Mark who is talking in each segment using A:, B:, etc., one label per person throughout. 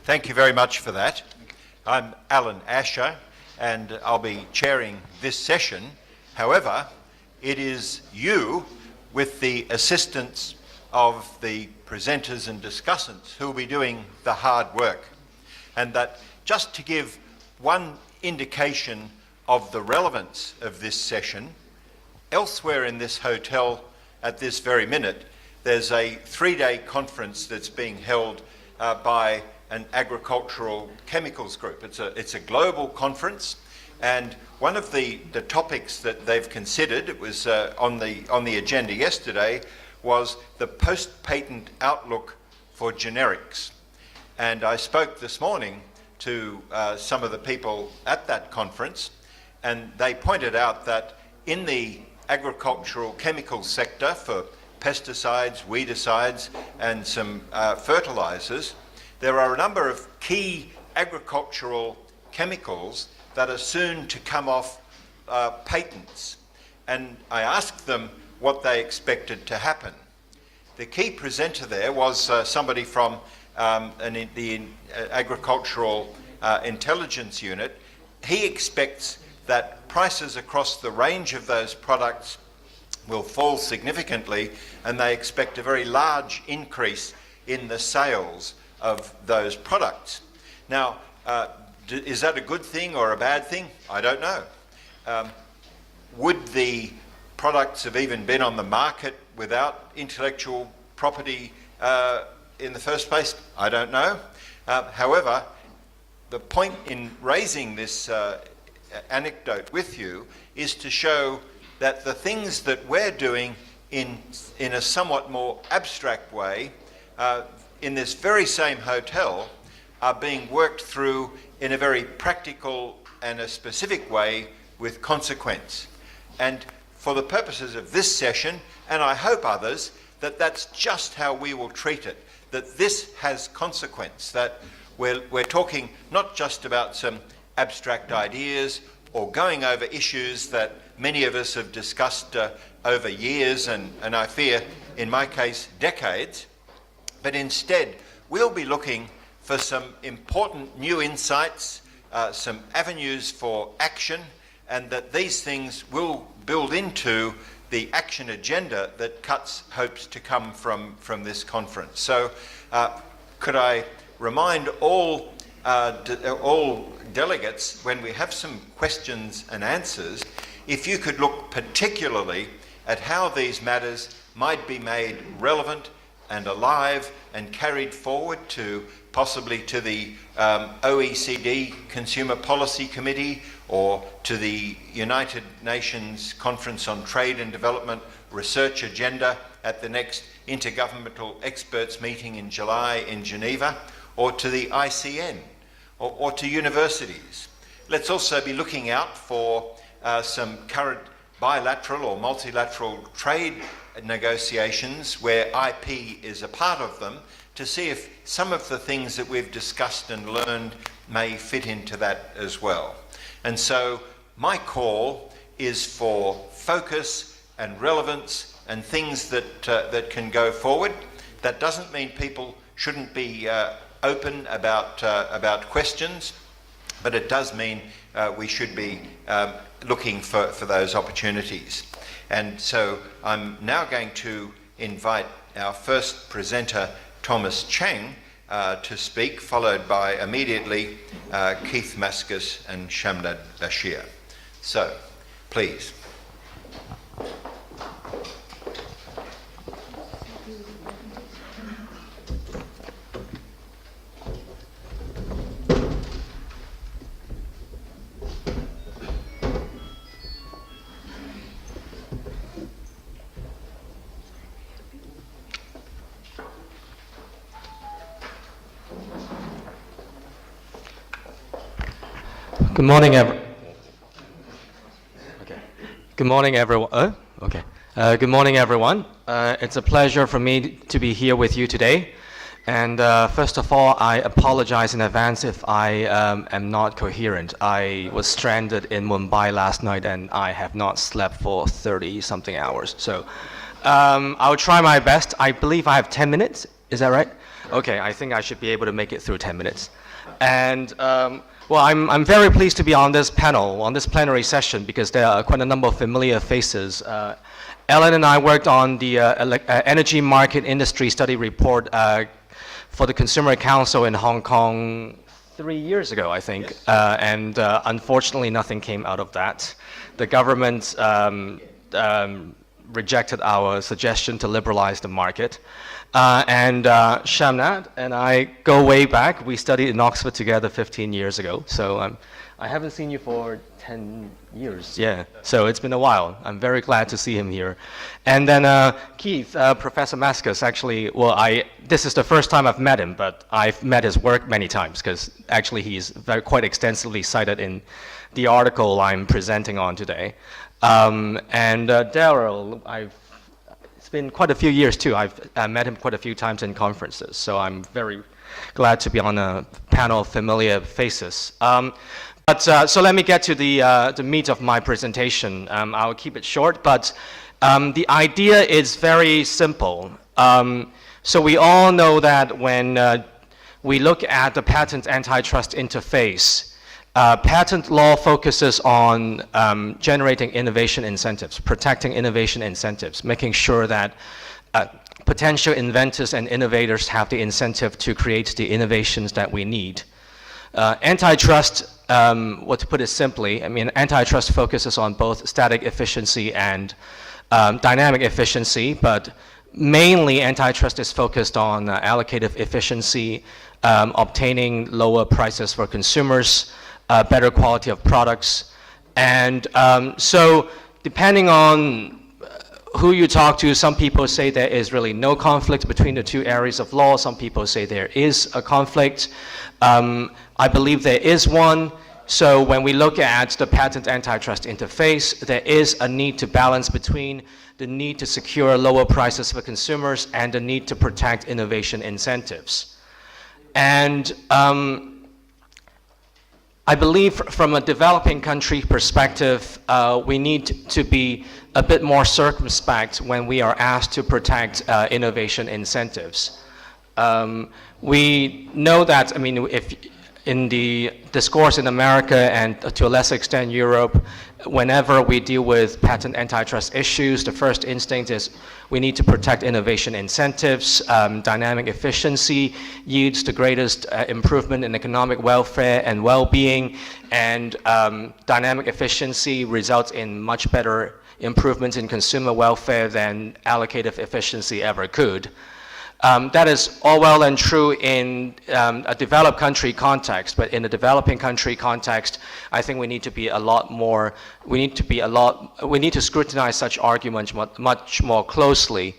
A: Thank you very much for that. I'm Alan Asher, and I'll be chairing this session. However, it is you, with the assistance of the presenters and discussants, who will be doing the hard work. And that, just to give one indication of the relevance of this session, elsewhere in this hotel at this very minute, there's a 3-day conference that's being held by an agricultural chemicals group. It's a global conference, and one of the topics that they've considered, it was on the agenda yesterday, was the post-patent outlook for generics. And I spoke this morning to some of the people at that conference, and they pointed out that in the agricultural chemicals sector for pesticides, weedicides, and some fertilizers, there are a number of key agricultural chemicals that are soon to come off patents. And I asked them what they expected to happen. The key presenter there was somebody from the Agricultural Intelligence Unit. He expects that prices across the range of those products will fall significantly, and they expect a very large increase in the sales of those products. Now, is that a good thing or a bad thing? I don't know. Would the products have even been on the market without intellectual property in the first place? I don't know. However, the point in raising this anecdote with you is to show that the things that we're doing in a somewhat more abstract way in this very same hotel are being worked through in a very practical and a specific way with consequence. And for the purposes of this session, and I hope others, that that's just how we will treat it, that this has consequence, that we're talking not just about some abstract ideas or going over issues that many of us have discussed over years and I fear, in my case, decades, but instead we'll be looking for some important new insights, some avenues for action, and that these things will build into the action agenda that CUTS hopes to come from this conference. So could I remind all delegates, when we have some questions and answers, if you could look particularly at how these matters might be made relevant and alive and carried forward to possibly to the OECD Consumer Policy Committee or to the United Nations Conference on Trade and Development Research Agenda at the next Intergovernmental Experts meeting in July in Geneva, or to the ICN, or to universities. Let's also be looking out for some current bilateral or multilateral trade negotiations where IP is a part of them, to see if some of the things that we've discussed and learned may fit into that as well. And so my call is for focus and relevance and things that can go forward. That doesn't mean people shouldn't be open about questions, but it does mean we should be looking for those opportunities. And so I'm now going to invite our first presenter, Thomas Chang, to speak, followed by immediately Keith Maskus and Shamdad Bashir. So, please.
B: Good morning, everyone. Good morning, everyone. Good morning, everyone. It's a pleasure for me to be here with you today. And first of all, I apologize in advance if I am not coherent. I was stranded in Mumbai last night, and I have not slept for 30-something hours. So I'll try my best. I believe I have 10 minutes. Is that right? Okay, I think I should be able to make it through 10 minutes. And well, I'm very pleased to be on this panel, on this plenary session, because there are quite a number of familiar faces. Ellen and I worked on the Energy Market Industry Study Report for the Consumer Council in Hong Kong 3 years ago, I think. Yes. And unfortunately, nothing came out of that. The government rejected our suggestion to liberalize the market. And Shamnat and I go way back. We studied in Oxford together 15 years ago. So I haven't seen you for 10 years. Yeah, so it's been a while. I'm very glad to see him here. And then Keith, Professor Mascus, actually, well, this is the first time I've met him, but I've met his work many times, because actually he's quite extensively cited in the article I'm presenting on today. And Daryl, it's been quite a few years too. I've met him quite a few times in conferences, so I'm very glad to be on a panel of familiar faces. So let me get to the meat of my presentation. I'll keep it short, but the idea is very simple. So we all know that when we look at the patent antitrust interface, patent law focuses on generating innovation incentives, protecting innovation incentives, making sure that potential inventors and innovators have the incentive to create the innovations that we need. Antitrust, well, to put it simply, I mean, antitrust focuses on both static efficiency and dynamic efficiency, but mainly antitrust is focused on allocative efficiency, obtaining lower prices for consumers, better quality of products. And so depending on who you talk to, some people say there is really no conflict between the two areas of law. Some people say there is a conflict. I believe there is one. So when we look at the patent antitrust interface, there is a need to balance between the need to secure lower prices for consumers and the need to protect innovation incentives. And I believe from a developing country perspective, we need to be a bit more circumspect when we are asked to protect innovation incentives. We know that, I mean, if in the discourse in America and to a lesser extent Europe, whenever we deal with patent antitrust issues, the first instinct is we need to protect innovation incentives. Dynamic efficiency yields the greatest improvement in economic welfare and well-being, and dynamic efficiency results in much better improvements in consumer welfare than allocative efficiency ever could. That is all well and true in a developed country context, but in a developing country context, I think we need to be a lot more, we need to scrutinize such arguments much more closely.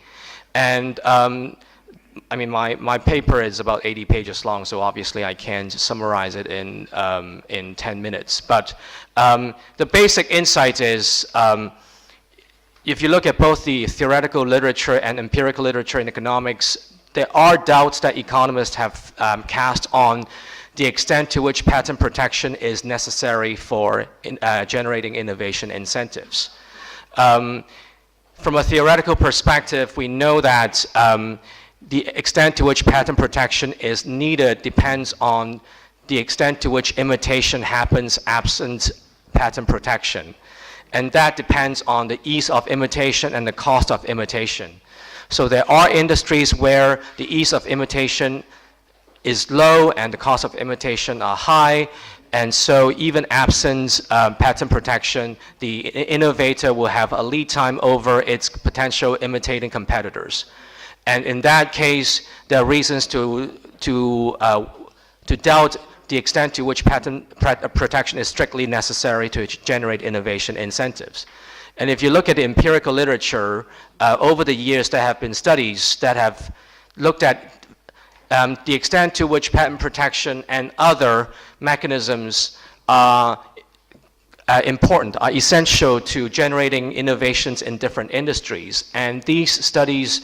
B: And I mean, my paper is about 80 pages long, so obviously I can't summarize it in 10 minutes. But the basic insight is, if you look at both the theoretical literature and empirical literature in economics, there are doubts that economists have cast on the extent to which patent protection is necessary for generating innovation incentives. From a theoretical perspective, we know that the extent to which patent protection is needed depends on the extent to which imitation happens absent patent protection. And that depends on the ease of imitation and the cost of imitation. So there are industries where the ease of imitation is low and the cost of imitation are high. And so even absent patent protection, the innovator will have a lead time over its potential imitating competitors. And in that case, there are reasons to doubt the extent to which patent protection is strictly necessary to generate innovation incentives. And if you look at the empirical literature, over the years there have been studies that have looked at the extent to which patent protection and other mechanisms are important, are essential to generating innovations in different industries. And these studies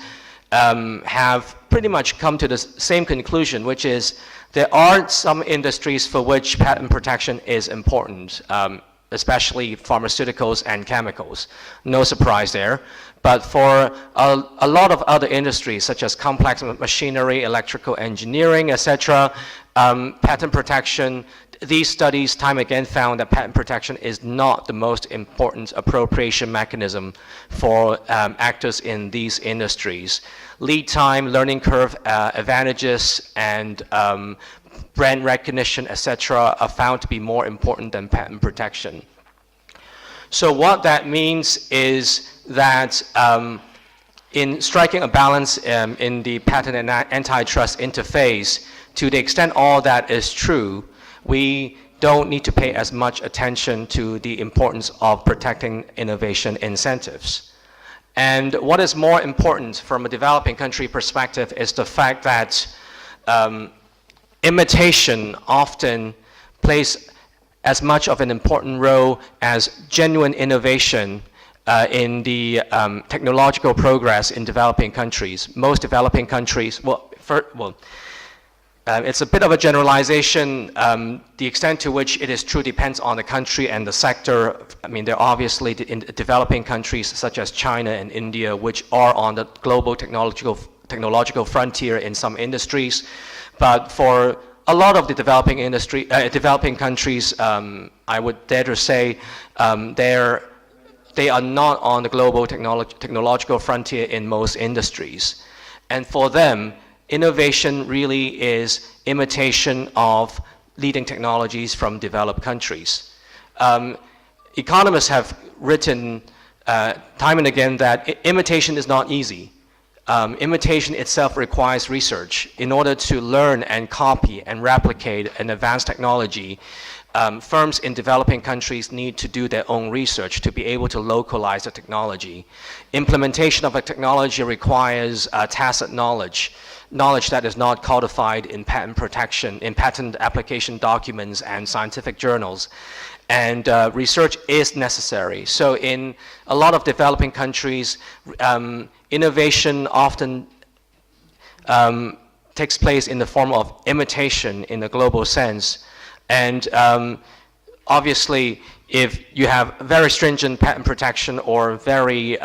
B: have pretty much come to the same conclusion, which is there are some industries for which patent protection is important, especially pharmaceuticals and chemicals. No surprise there. But for a lot of other industries, such as complex machinery, electrical engineering, etc., patent protection, these studies time again found that patent protection is not the most important appropriation mechanism for actors in these industries. Lead time, learning curve advantages, and brand recognition, etc., are found to be more important than patent protection. So what that means is that in striking a balance in the patent and antitrust interface, to the extent all that is true, we don't need to pay as much attention to the importance of protecting innovation incentives. And what is more important from a developing country perspective is the fact that imitation often plays as much of an important role as genuine innovation in the technological progress in developing countries. Most developing countries, it's a bit of a generalization. The extent to which it is true depends on the country and the sector. I mean, there are obviously in developing countries such as China and India, which are on the global technological frontier in some industries. But for a lot of the developing countries, I would dare to say, they are not on the global technological frontier in most industries. And for them, innovation really is imitation of leading technologies from developed countries. Economists have written time and again that imitation is not easy. Imitation itself requires research. In order to learn and copy and replicate an advanced technology, firms in developing countries need to do their own research to be able to localize the technology. Implementation of a technology requires tacit knowledge that is not codified in patent protection, in patent application documents and scientific journals. And research is necessary. So in a lot of developing countries, innovation often takes place in the form of imitation in a global sense. And obviously, if you have very stringent patent protection or very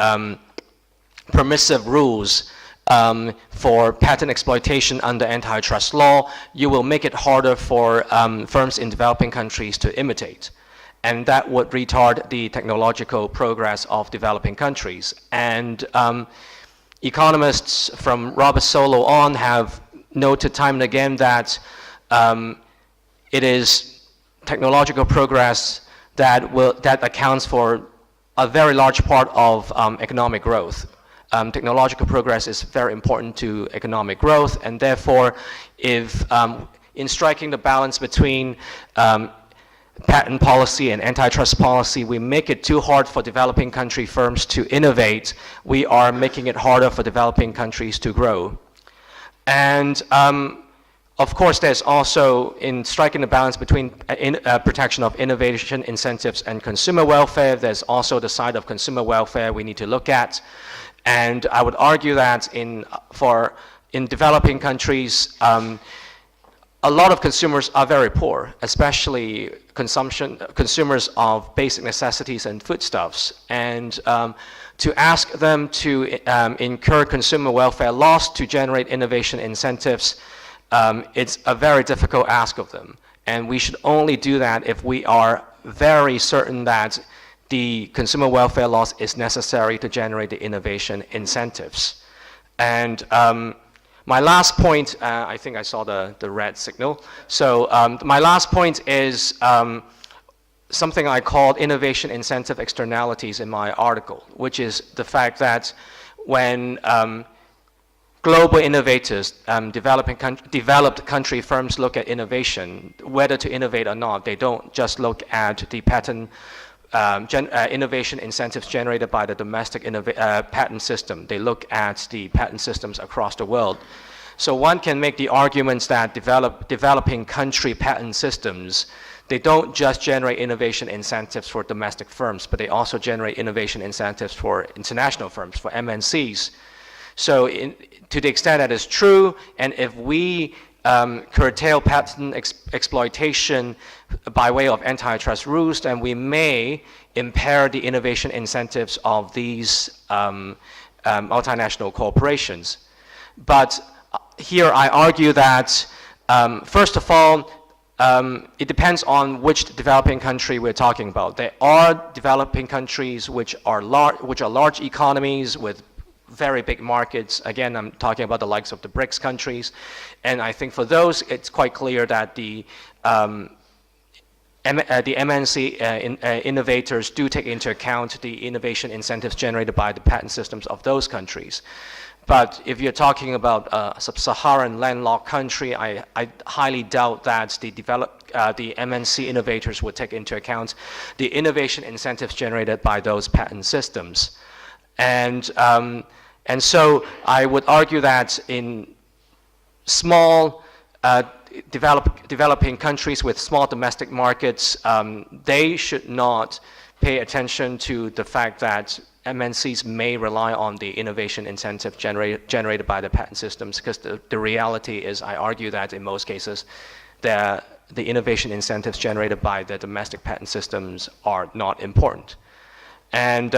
B: permissive rules for patent exploitation under antitrust law, you will make it harder for firms in developing countries to imitate. And that would retard the technological progress of developing countries. And economists from Robert Solow on have noted time and again that it is technological progress that accounts for a very large part of economic growth. Technological progress is very important to economic growth, and therefore, if in striking the balance between patent policy and antitrust policy, we make it too hard for developing country firms to innovate, we are making it harder for developing countries to grow. And of course, there's also, in striking the balance between protection of innovation incentives and consumer welfare, there's also the side of consumer welfare we need to look at. And I would argue that in developing countries, a lot of consumers are very poor, especially consumers of basic necessities and foodstuffs. And to ask them to incur consumer welfare loss to generate innovation incentives, it's a very difficult ask of them. And we should only do that if we are very certain that the consumer welfare loss is necessary to generate the innovation incentives. And my last point, I think I saw the red signal. So my last point is something I called innovation incentive externalities in my article, which is the fact that when global innovators, developed country firms look at innovation, whether to innovate or not, they don't just look at the patent innovation incentives generated by the domestic patent system. They look at the patent systems across the world. So one can make the arguments that developing country patent systems, they don't just generate innovation incentives for domestic firms, but they also generate innovation incentives for international firms, for MNCs. So to the extent that is true, and if we curtail patent exploitation by way of antitrust rules, then we may impair the innovation incentives of these multinational corporations. But here I argue that, first of all, it depends on which developing country we're talking about. There are developing countries which are large economies with very big markets. Again, I'm talking about the likes of the BRICS countries. And I think for those, it's quite clear that the MNC innovators do take into account the innovation incentives generated by the patent systems of those countries. But if you're talking about a sub-Saharan landlocked country, I highly doubt that the MNC innovators would take into account the innovation incentives generated by those patent systems. And so I would argue that in small developing countries with small domestic markets, they should not pay attention to the fact that MNCs may rely on the innovation incentive generated by the patent systems, because the reality is, I argue that in most cases, the innovation incentives generated by the domestic patent systems are not important. And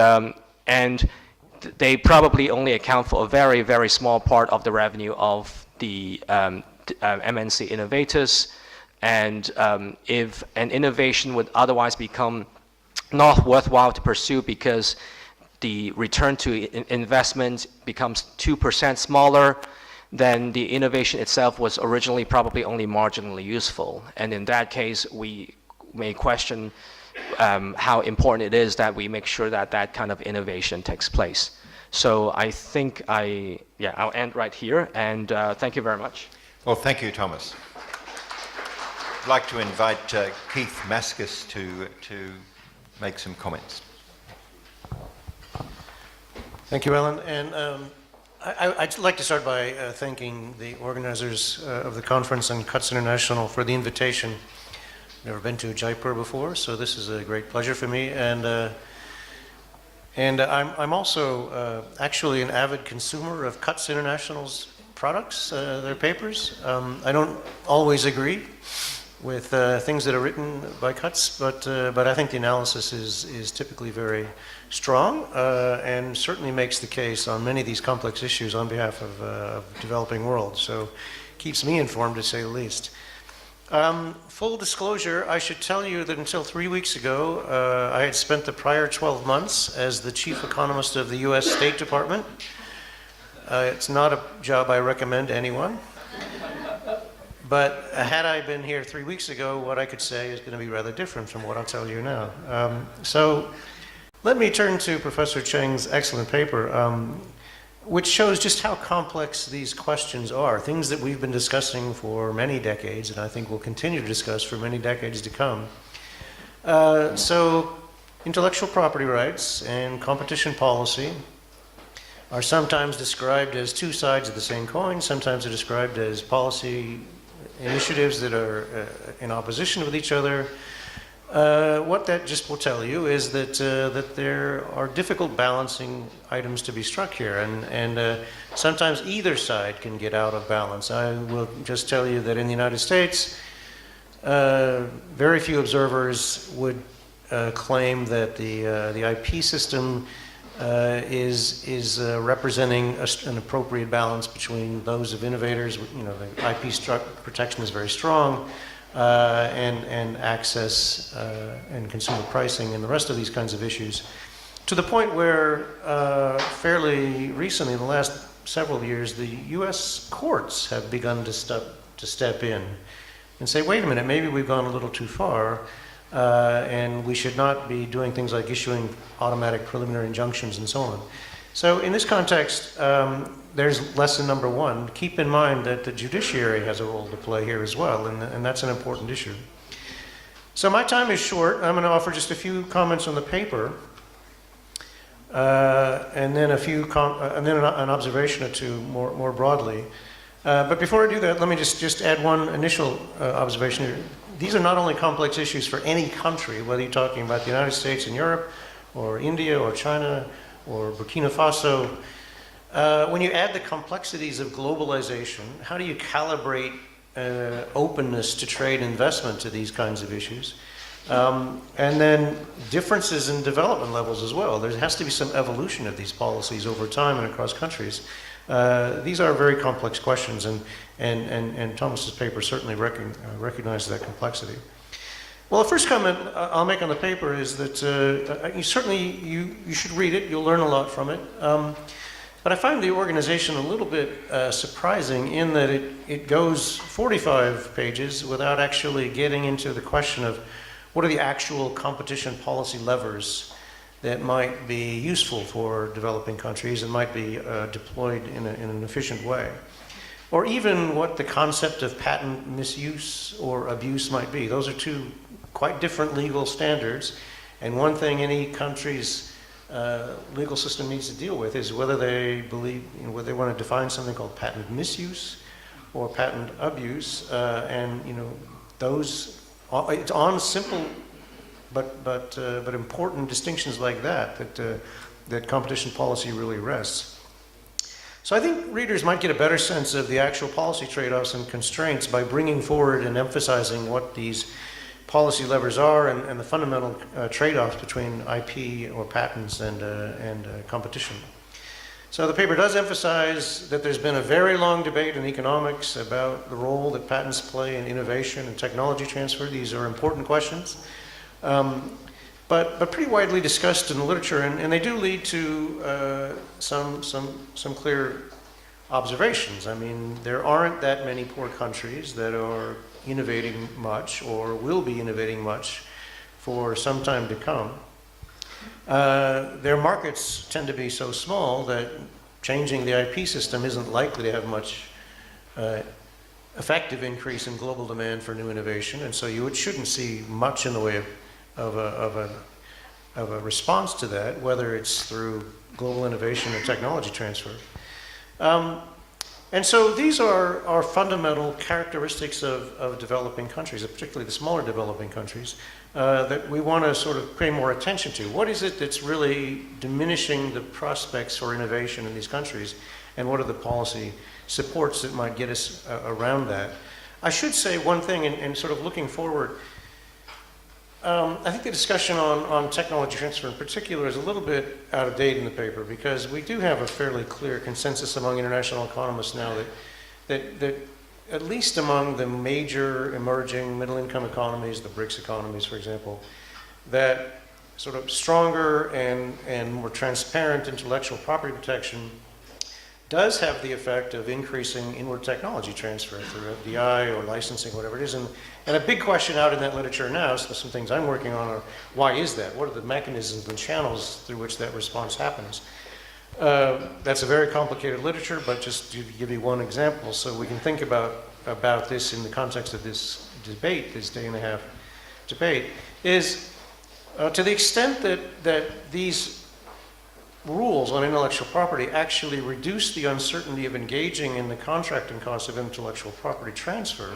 B: they probably only account for a very, very small part of the revenue of the MNC innovators. And if an innovation would otherwise become not worthwhile to pursue because the return to investment becomes 2% smaller, then the innovation itself was originally probably only marginally useful. And in that case, we may question how important it is that we make sure that that kind of innovation takes place. So I think I'll end right here, and thank you very much.
A: Well, thank you, Thomas. I'd like to invite Keith Maskus to make some comments.
C: Thank you, Alan. And I'd like to start by thanking the organizers of the conference and CUTS International for the invitation. Never been to Jaipur before, so this is a great pleasure for me. And I'm also actually an avid consumer of CUTS International's products, their papers. I don't always agree with things that are written by CUTS, but I think the analysis is typically very strong and certainly makes the case on many of these complex issues on behalf of the developing world. So keeps me informed, to say the least. Full disclosure, I should tell you that until 3 weeks ago, I had spent the prior 12 months as the chief economist of the US State Department. It's not a job I recommend to anyone. But had I been here 3 weeks ago, what I could say is going to be rather different from what I'll tell you now. So let me turn to Professor Cheng's excellent paper, which shows just how complex these questions are, things that we've been discussing for many decades, and I think we'll continue to discuss for many decades to come. So intellectual property rights and competition policy are sometimes described as two sides of the same coin. Sometimes they're described as policy initiatives that are in opposition with each other. What that just will tell you is that that there are difficult balancing items to be struck here, and sometimes either side can get out of balance. I will just tell you that in the United States, very few observers would claim that the IP system is representing an appropriate balance between those of innovators. You know, the IP protection is very strong, and access and consumer pricing and the rest of these kinds of issues, to the point where fairly recently, in the last several years, the U.S. courts have begun to step in and say, wait a minute, maybe we've gone a little too far. And we should not be doing things like issuing automatic preliminary injunctions and so on. So in this context, there's lesson number one. Keep in mind that the judiciary has a role to play here as well, and that's an important issue. So my time is short. I'm going to offer just a few comments on the paper, and then an observation or two more broadly. But before I do that, let me just add one initial observation here. These are not only complex issues for any country, whether you're talking about the United States and Europe, or India, or China, or Burkina Faso. When you add the complexities of globalization, how do you calibrate openness to trade investment to these kinds of issues. And then differences in development levels as well. There has to be some evolution of these policies over time and across countries. These are very complex questions, and Thomas's paper certainly recognizes that complexity. Well, the first comment I'll make on the paper is that you should read it. You'll learn a lot from it. But I find the organization a little bit surprising in that it goes 45 pages without actually getting into the question of what are the actual competition policy levers that might be useful for developing countries and might be deployed in an efficient way. Or even what the concept of patent misuse or abuse might be. Those are two quite different legal standards, and one thing any country's legal system needs to deal with is whether they believe, whether they want to define something called patent misuse or patent abuse, and those, it's on simple but important distinctions like that competition policy really rests. So I think readers might get a better sense of the actual policy trade-offs and constraints by bringing forward and emphasizing what these policy levers are and the fundamental trade-offs between IP or patents and competition. So the paper does emphasize that there's been a very long debate in economics about the role that patents play in innovation and technology transfer. These are important questions, but pretty widely discussed in the literature, and they do lead to some clear observations. I mean, there aren't that many poor countries that are innovating much or will be innovating much for some time to come. Their markets tend to be so small that changing the IP system isn't likely to have much effective increase in global demand for new innovation, and so you shouldn't see much in the way of a response to that, whether it's through global innovation or technology transfer. And so these are fundamental characteristics of developing countries, particularly the smaller developing countries, that we want to sort of pay more attention to. What is it that's really diminishing the prospects for innovation in these countries, and what are the policy supports that might get us around that? I should say one thing, and sort of looking forward, I think the discussion on technology transfer in particular is a little bit out of date in the paper, because we do have a fairly clear consensus among international economists now that at least among the major emerging middle-income economies, the BRICS economies, for example, that sort of stronger and more transparent intellectual property protection does have the effect of increasing inward technology transfer through FDI or licensing, whatever it is. And a big question out in that literature now, so some things I'm working on are, why is that? What are the mechanisms and channels through which that response happens? That's a very complicated literature, but just to give you one example, so we can think about this in the context of this debate, this day and a half debate, is to the extent that these rules on intellectual property actually reduce the uncertainty of engaging in the contracting costs of intellectual property transfer,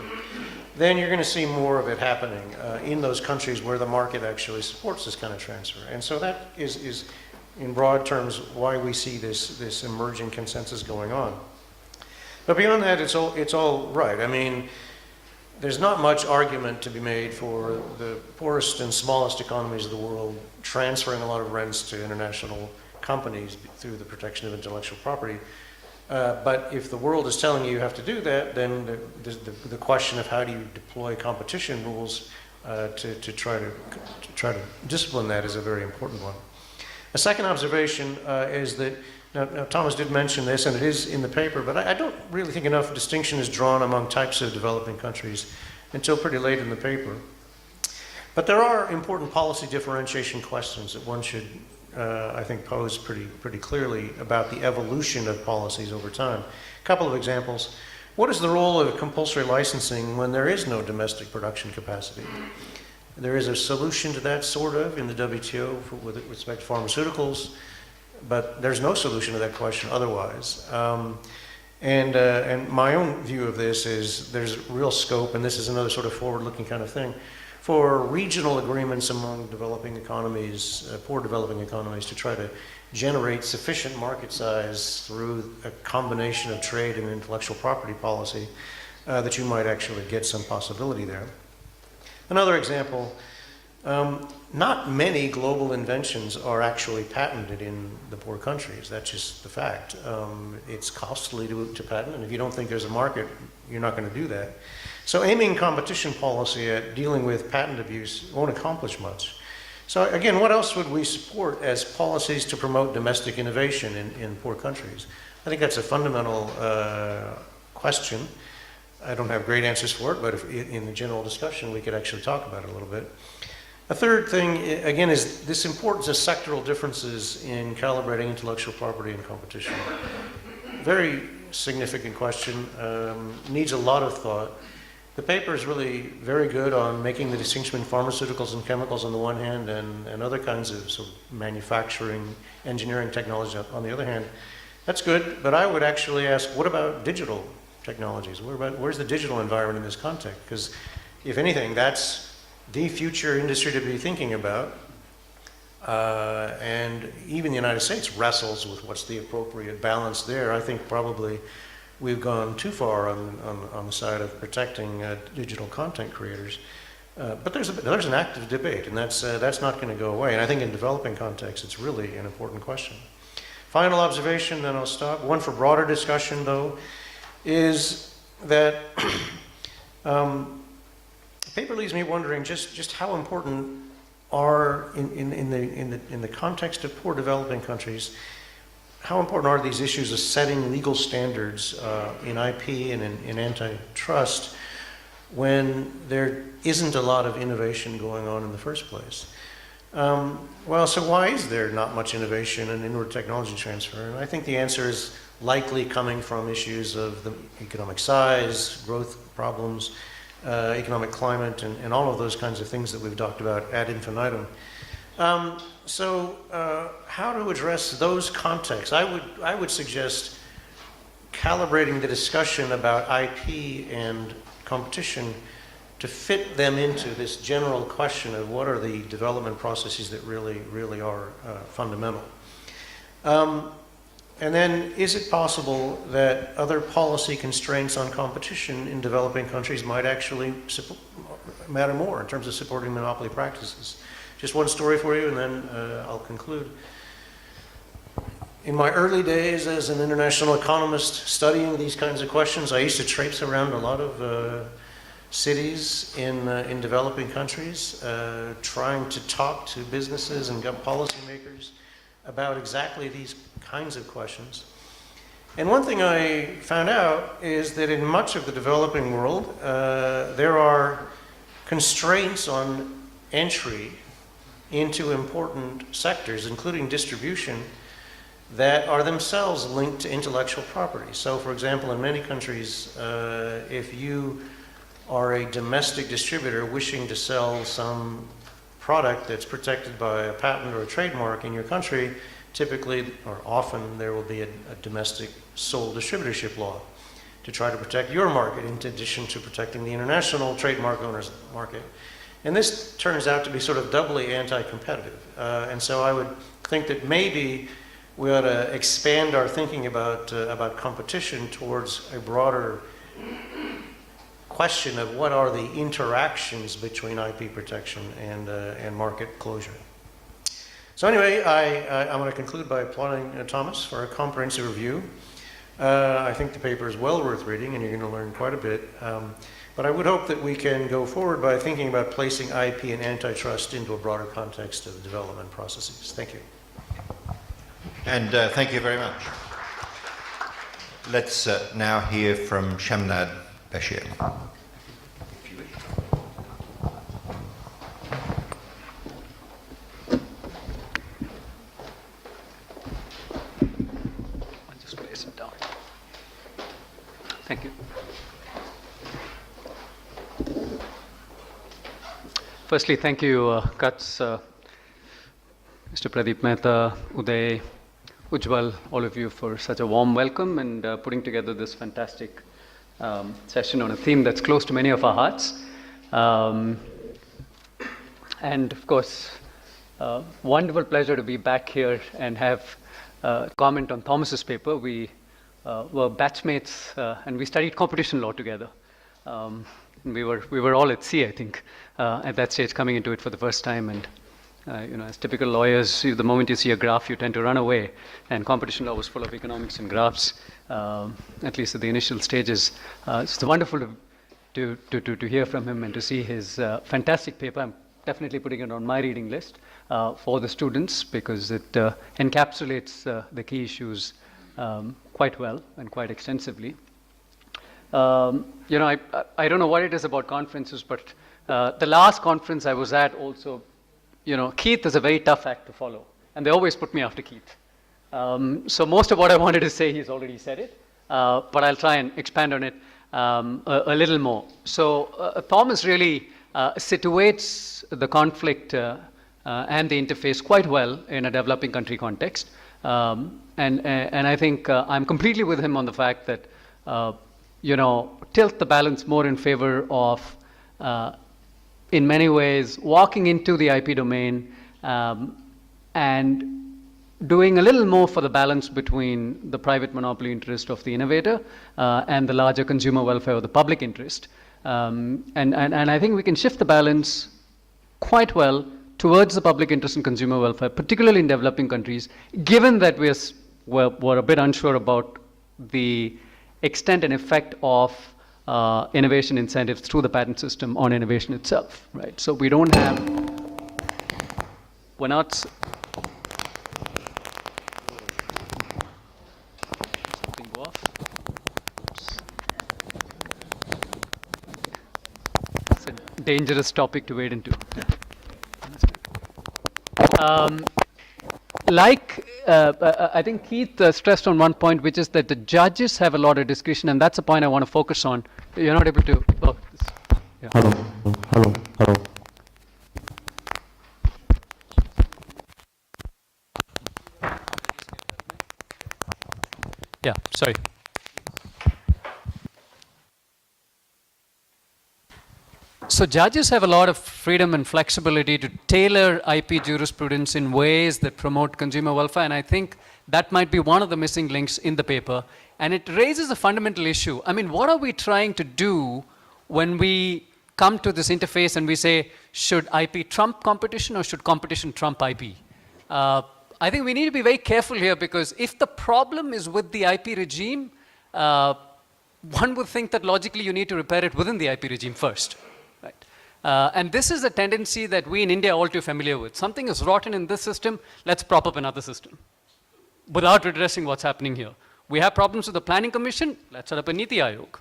C: then you're going to see more of it happening in those countries where the market actually supports this kind of transfer. And so that is in broad terms, why we see this emerging consensus going on. But beyond that, it's all right. I mean, there's not much argument to be made for the poorest and smallest economies of the world transferring a lot of rents to international companies through the protection of intellectual property. But if the world is telling you have to do that, then the question of how do you deploy competition rules to try to discipline that is a very important one. A second observation is that, now Thomas did mention this, and it is in the paper, but I don't really think enough distinction is drawn among types of developing countries until pretty late in the paper. But there are important policy differentiation questions that one should, I think, pose pretty clearly about the evolution of policies over time. A couple of examples. What is the role of compulsory licensing when there is no domestic production capacity? There is a solution to that, sort of, in the WTO with respect to pharmaceuticals, but there's no solution to that question otherwise. And my own view of this is there's real scope, and this is another sort of forward-looking kind of thing, for regional agreements among developing economies, poor developing economies, to try to generate sufficient market size through a combination of trade and intellectual property policy that you might actually get some possibility there. Another example, not many global inventions are actually patented in the poor countries. That's just the fact. It's costly to patent, and if you don't think there's a market, you're not going to do that. So aiming competition policy at dealing with patent abuse won't accomplish much. So again, what else would we support as policies to promote domestic innovation in poor countries? I think that's a fundamental question. I don't have great answers for it, but if, in the general discussion, we could actually talk about it a little bit. A third thing, again, is this importance of sectoral differences in calibrating intellectual property and competition. Very significant question, needs a lot of thought. The paper is really very good on making the distinction between pharmaceuticals and chemicals on the one hand and other kinds of, sort of manufacturing, engineering technology on the other hand. That's good, but I would actually ask, what about digital technologies? Where's the digital environment in this context? Because if anything, that's the future industry to be thinking about. And even the United States wrestles with what's the appropriate balance there. I think probably we've gone too far on the side of protecting digital content creators. But there's an active debate, and that's not going to go away. And I think in developing contexts, it's really an important question. Final observation, then I'll stop. One for broader discussion, though, is that the paper leaves me wondering just how important are, in the context of poor developing countries, how important are these issues of setting legal standards in IP and in antitrust when there isn't a lot of innovation going on in the first place? Well, so why is there not much innovation and inward technology transfer? And I think the answer is likely coming from issues of the economic size, growth problems, economic climate, and all of those kinds of things that we've talked about ad infinitum. So how to address those contexts? I would suggest calibrating the discussion about IP and competition to fit them into this general question of what are the development processes that really are fundamental. And then, is it possible that other policy constraints on competition in developing countries might actually matter more in terms of supporting monopoly practices? Just one story for you, and then I'll conclude. In my early days as an international economist studying these kinds of questions, I used to traipse around a lot of cities in developing countries, trying to talk to businesses and policymakers about exactly these kinds of questions. And one thing I found out is that in much of the developing world, there are constraints on entry into important sectors, including distribution, that are themselves linked to intellectual property. So, for example, in many countries, if you are a domestic distributor wishing to sell some product that's protected by a patent or a trademark in your country, typically or often there will be a domestic sole distributorship law to try to protect your market in addition to protecting the international trademark owner's market. And this turns out to be sort of doubly anti-competitive. And so I would think that maybe we ought to expand our thinking about competition towards a broader question of what are the interactions between IP protection and market closure. So anyway, I'm going to conclude by applauding Thomas for a comprehensive review. I think the paper is well worth reading, and you're going to learn quite a bit. But I would hope that we can go forward by thinking about placing IP and antitrust into a broader context of development processes. Thank you.
A: And thank you very much. Let's now hear from Shamnad Bashir.
D: I'll just place it down. Thank you. Firstly, thank you, Guts, Mr. Pradeep Mehta, Uday, Ujjwal, all of you for such a warm welcome and putting together this fantastic session on a theme that's close to many of our hearts. And of course, wonderful pleasure to be back here and have comment on Thomas's paper. We were batchmates and we studied competition law together. We were all at sea, I think, at that stage, coming into it for the first time. And as typical lawyers, the moment you see a graph, you tend to run away. And competition law was full of economics and graphs, at least at the initial stages. It's wonderful to hear from him and to see his fantastic paper. I'm definitely putting it on my reading list for the students, because it encapsulates the key issues quite well and quite extensively. I don't know what it is about conferences, but the last conference I was at also, Keith is a very tough act to follow, and they always put me after Keith. So most of what I wanted to say, he's already said it, but I'll try and expand on it a little more. So Thomas really situates the conflict and the interface quite well in a developing country context. And I think I'm completely with him on the fact that, tilt the balance more in favor of, in many ways, walking into the IP domain and doing a little more for the balance between the private monopoly interest of the innovator and the larger consumer welfare or the public interest. And I think we can shift the balance quite well towards the public interest and consumer welfare, particularly in developing countries, given that we're a bit unsure about the extent and effect of innovation incentives through the patent system on innovation itself, right? So we're not. Something go off. Oops. It's a dangerous topic to wade into. I think Keith stressed on one point, which is that the judges have a lot of discretion, and that's a point I want to focus on. You're not able to. Oh, yeah.
E: Hello.
D: Yeah, sorry. So judges have a lot of freedom and flexibility to tailor IP jurisprudence in ways that promote consumer welfare, and I think that might be one of the missing links in the paper. And it raises a fundamental issue. I mean, what are we trying to do when we come to this interface and we say, should IP trump competition or should competition trump IP? I think we need to be very careful here, because if the problem is with the IP regime, one would think that logically you need to repair it within the IP regime first. Right. And this is a tendency that we in India are all too familiar with. Something is rotten in this system, let's prop up another system, without addressing what's happening here. We have problems with the Planning Commission, let's set up a Niti Aayog.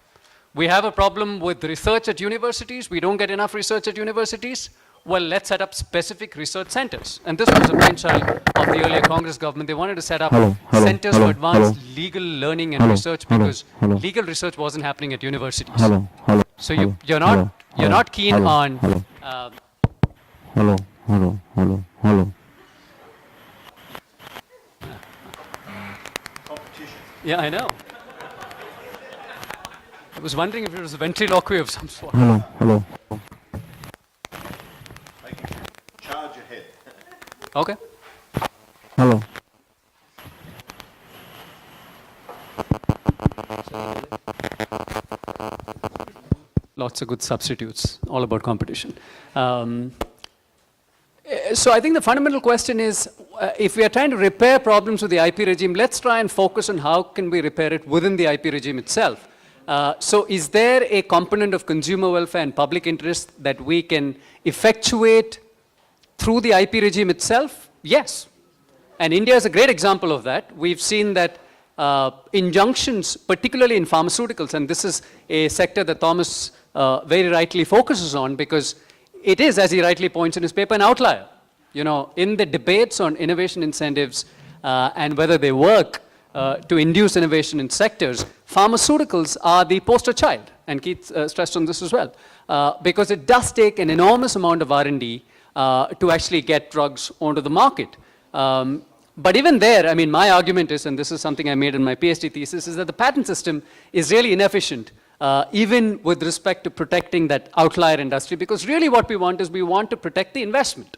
D: We have a problem with research at universities, we don't get enough research at universities, well, let's set up specific research centers. And this was a brainchild of the earlier Congress government. They wanted to set up centers for advanced legal learning and research, because legal research wasn't happening at universities. So you're not keen on.
E: Hello.
D: Yeah, I know. I was wondering if it was a ventriloquy of some sort.
E: Hello.
A: Charge ahead.
D: Okay.
E: Hello.
D: Lots of good substitutes, all about competition. So I think the fundamental question is, if we are trying to repair problems with the IP regime, let's try and focus on how can we repair it within the IP regime itself. So is there a component of consumer welfare and public interest that we can effectuate through the IP regime itself? Yes. And India is a great example of that. We've seen that injunctions, particularly in pharmaceuticals, and this is a sector that Thomas very rightly focuses on, because it is, as he rightly points in his paper, an outlier. In the debates on innovation incentives and whether they work to induce innovation in sectors, pharmaceuticals are the poster child, and Keith stressed on this as well, because it does take an enormous amount of R&D to actually get drugs onto the market. But even there, I mean, my argument is, and this is something I made in my PhD thesis, is that the patent system is really inefficient, even with respect to protecting that outlier industry, because really what we want is we want to protect the investment.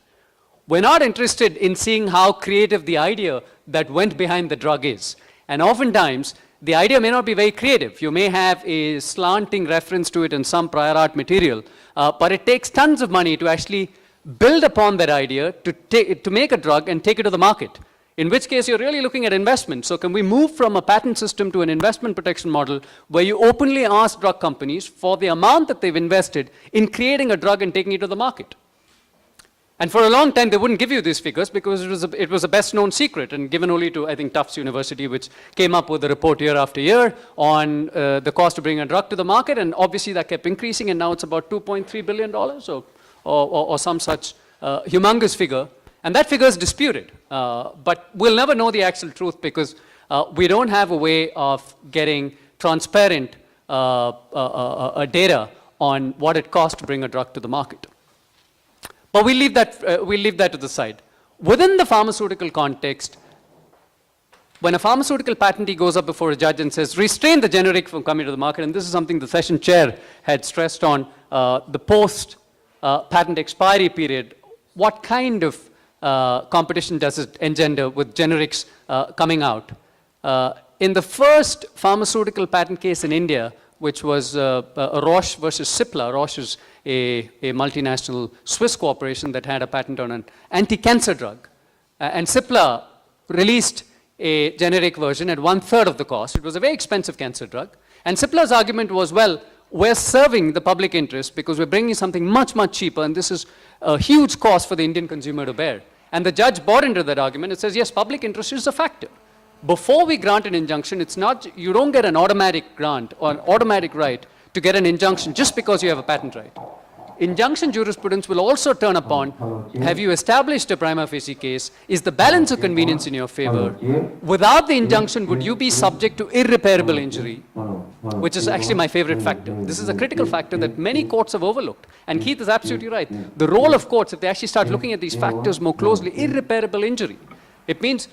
D: We're not interested in seeing how creative the idea that went behind the drug is. And oftentimes, the idea may not be very creative. You may have a slanting reference to it in some prior art material, but it takes tons of money to actually build upon that idea to make a drug and take it to the market. In which case, you're really looking at investment. So can we move from a patent system to an investment protection model where you openly ask drug companies for the amount that they've invested in creating a drug and taking it to the market? And for a long time, they wouldn't give you these figures because it was a best-known secret and given only to, I think, Tufts University, which came up with a report year after year on the cost to bring a drug to the market. And obviously, that kept increasing, and now it's about $2.3 billion or some such humongous figure. And that figure is disputed. But we'll never know the actual truth because we don't have a way of getting transparent data on what it costs to bring a drug to the market. But we'll leave that to the side. Within the pharmaceutical context, when a pharmaceutical patentee goes up before a judge and says, restrain the generic from coming to the market, and this is something the session chair had stressed on the post-patent expiry period, what kind of competition does it engender with generics coming out? In the first pharmaceutical patent case in India, which was Roche versus Cipla. Roche is a multinational Swiss corporation that had a patent on an anti-cancer drug. And Cipla released a generic version at 1/3 of the cost. It was a very expensive cancer drug. And Cipla's argument was, well, we're serving the public interest because we're bringing something much, much cheaper, and this is a huge cost for the Indian consumer to bear. And the judge bought into that argument and says, yes, public interest is a factor. Before we grant an injunction, it's not, you don't get an automatic grant or an automatic right to get an injunction just because you have a patent right. Injunction jurisprudence will also turn upon, have you established a prima facie case? Is the balance of convenience in your favor? Without the injunction, would you be subject to irreparable injury? Which is actually my favorite factor. This is a critical factor that many courts have overlooked. And Keith is absolutely right. The role of courts, if they actually start looking at these factors more closely, irreparable injury. It means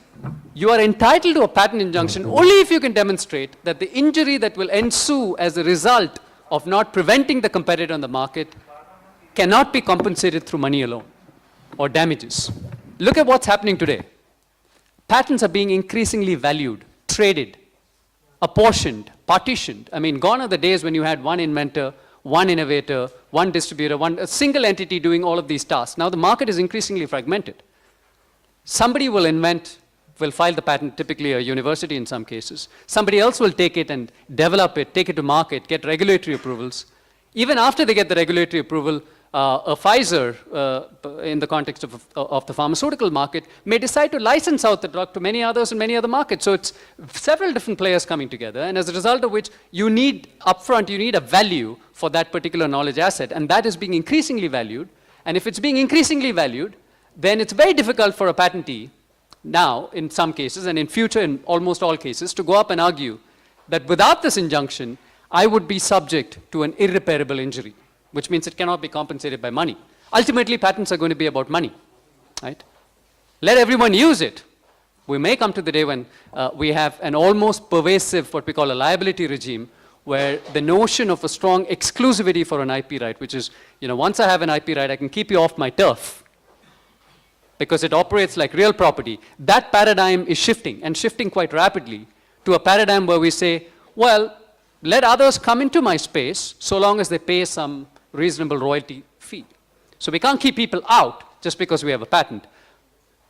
D: you are entitled to a patent injunction only if you can demonstrate that the injury that will ensue as a result of not preventing the competitor on the market cannot be compensated through money alone or damages. Look at what's happening today. Patents are being increasingly valued, traded, apportioned, partitioned. I mean, gone are the days when you had one inventor, one innovator, one distributor, a single entity doing all of these tasks. Now the market is increasingly fragmented. Somebody will invent, will file the patent, typically a university in some cases. Somebody else will take it and develop it, take it to market, get regulatory approvals. Even after they get the regulatory approval, a Pfizer, in the context of the pharmaceutical market, may decide to license out the drug to many others in many other markets. So it's several different players coming together, and as a result of which you need upfront, you need a value for that particular knowledge asset, and that is being increasingly valued. And if it's being increasingly valued, then it's very difficult for a patentee now, in some cases, and in future, in almost all cases, to go up and argue that without this injunction, I would be subject to an irreparable injury, which means it cannot be compensated by money. Ultimately, patents are going to be about money, right? Let everyone use it. We may come to the day when we have an almost pervasive, what we call a liability regime, where the notion of a strong exclusivity for an IP right, which is, once I have an IP right, I can keep you off my turf, because it operates like real property. That paradigm is shifting, and shifting quite rapidly, to a paradigm where we say, well, let others come into my space so long as they pay some reasonable royalty fee. So we can't keep people out just because we have a patent.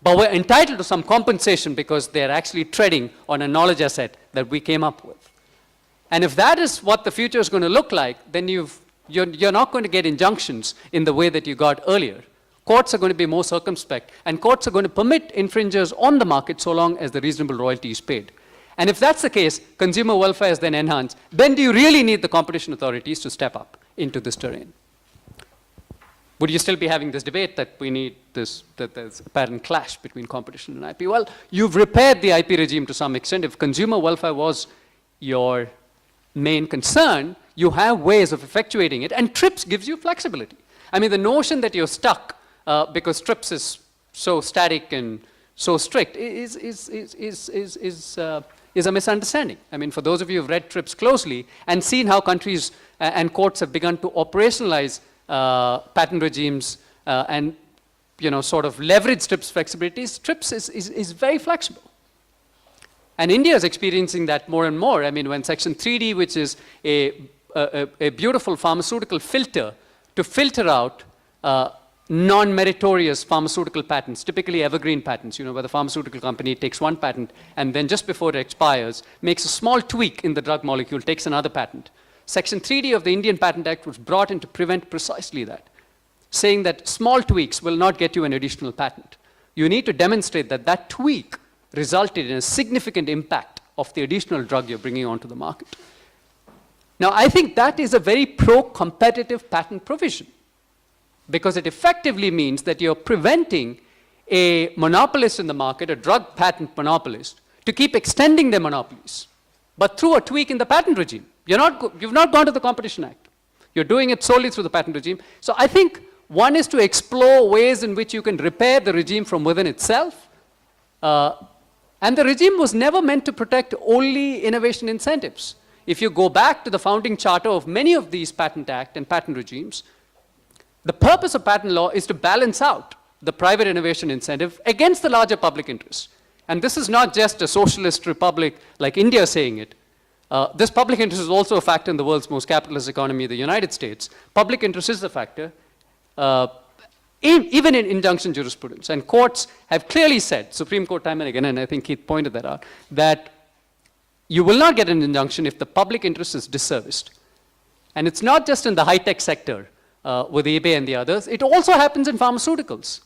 D: But we're entitled to some compensation because they're actually treading on a knowledge asset that we came up with. And if that is what the future is going to look like, then you're not going to get injunctions in the way that you got earlier. Courts are going to be more circumspect, and courts are going to permit infringers on the market so long as the reasonable royalty is paid. And if that's the case, consumer welfare is then enhanced. Then do you really need the competition authorities to step up into this terrain? Would you still be having this debate that we need this, that there's a patent clash between competition and IP? Well, you've repaired the IP regime to some extent. If consumer welfare was your main concern, you have ways of effectuating it, and TRIPS gives you flexibility. I mean, the notion that you're stuck because TRIPS is so static and so strict is a misunderstanding. I mean, for those of you who've read TRIPS closely and seen how countries and courts have begun to operationalize patent regimes and sort of leverage TRIPS flexibilities, TRIPS is very flexible. And India is experiencing that more and more. I mean, when Section 3D, which is a beautiful pharmaceutical filter to filter out non-meritorious pharmaceutical patents, typically evergreen patents, where the pharmaceutical company takes one patent and then just before it expires, makes a small tweak in the drug molecule, takes another patent. Section 3D of the Indian Patent Act was brought in to prevent precisely that, saying that small tweaks will not get you an additional patent. You need to demonstrate that that tweak resulted in a significant impact of the additional drug you're bringing onto the market. Now, I think that is a very pro-competitive patent provision, because it effectively means that you're preventing a monopolist in the market, a drug patent monopolist, to keep extending their monopolies, but through a tweak in the patent regime. You've not gone to the Competition Act. You're doing it solely through the patent regime. So I think one is to explore ways in which you can repair the regime from within itself. And the regime was never meant to protect only innovation incentives. If you go back to the founding charter of many of these patent act and patent regimes, the purpose of patent law is to balance out the private innovation incentive against the larger public interest. And this is not just a socialist republic like India saying it. This public interest is also a factor in the world's most capitalist economy, the United States. Public interest is a factor, even in injunction jurisprudence. And courts have clearly said, Supreme Court time and again, and I think Keith pointed that out, that you will not get an injunction if the public interest is disserviced. And it's not just in the high-tech sector, with eBay and the others, it also happens in pharmaceuticals.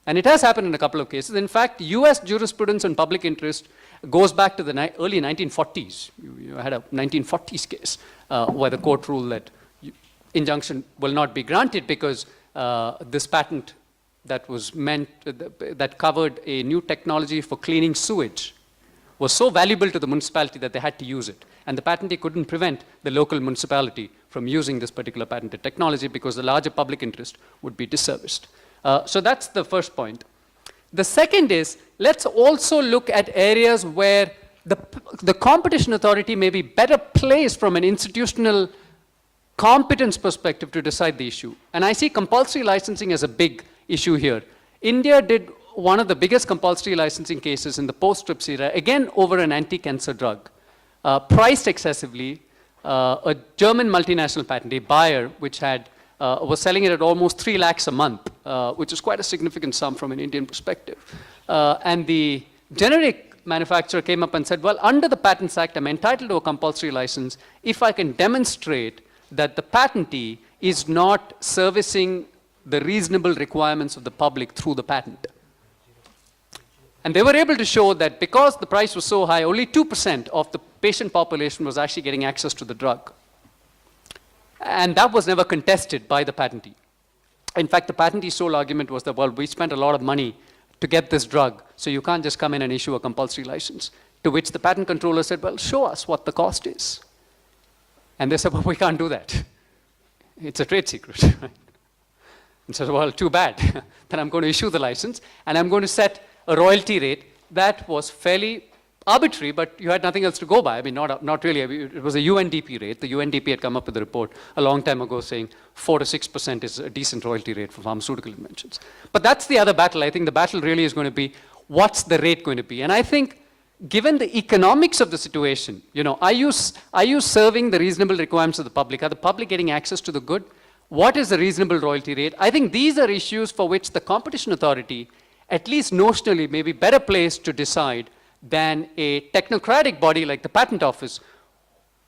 D: And it has happened in a couple of cases. In fact, US jurisprudence on public interest goes back to the early 1940s. You had a 1940s case where the court ruled that injunction will not be granted because this patent that was meant, that covered a new technology for cleaning sewage was so valuable to the municipality that they had to use it. And the patentee couldn't prevent the local municipality from using this particular patented technology because the larger public interest would be disserviced. So that's the first point. The second is, let's also look at areas where the competition authority may be better placed from an institutional competence perspective to decide the issue. And I see compulsory licensing as a big issue here. India did one of the biggest compulsory licensing cases in the post-TRIPS era, again over an anti-cancer drug, priced excessively. A German multinational patentee, Bayer, which was selling it at almost 3 lakhs a month, which is quite a significant sum from an Indian perspective. And the generic manufacturer came up and said, well, under the Patents Act, I'm entitled to a compulsory license if I can demonstrate that the patentee is not servicing the reasonable requirements of the public through the patent. And they were able to show that because the price was so high, only 2% of the patient population was actually getting access to the drug. And that was never contested by the patentee. In fact, the patentee's sole argument was that, well, we spent a lot of money to get this drug, so you can't just come in and issue a compulsory license. To which the patent controller said, well, show us what the cost is. And they said, well, we can't do that. It's a trade secret. And said, well, too bad. Then I'm going to issue the license, and I'm going to set a royalty rate that was fairly arbitrary, but you had nothing else to go by. I mean, not really. I mean, it was a UNDP rate. The UNDP had come up with a report a long time ago saying 4 to 6% is a decent royalty rate for pharmaceutical inventions. But that's the other battle. I think the battle really is going to be, what's the rate going to be? And I think, given the economics of the situation, are you serving the reasonable requirements of the public? Are the public getting access to the good? What is the reasonable royalty rate? I think these are issues for which the competition authority, at least notionally, may be better placed to decide than a technocratic body like the Patent Office,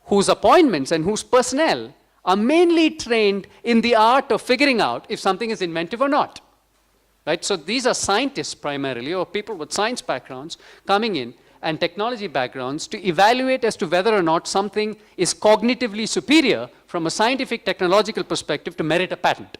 D: whose appointments and whose personnel are mainly trained in the art of figuring out if something is inventive or not. Right? So these are scientists primarily, or people with science backgrounds coming in and technology backgrounds to evaluate as to whether or not something is cognitively superior from a scientific technological perspective to merit a patent.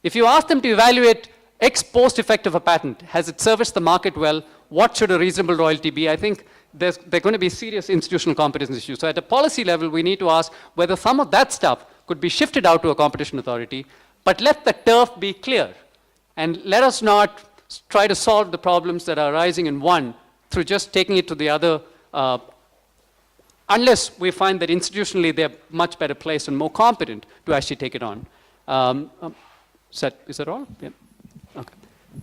D: If you ask them to evaluate ex post effect of a patent, has it serviced the market well, what should a reasonable royalty be? I think there are going to be serious institutional competence issues. So at a policy level, we need to ask whether some of that stuff could be shifted out to a competition authority, but let the turf be clear. And let us not try to solve the problems that are arising in one through just taking it to the other, unless we find that institutionally they're much better placed and more competent to actually take it on. Is that all? Yeah. Okay.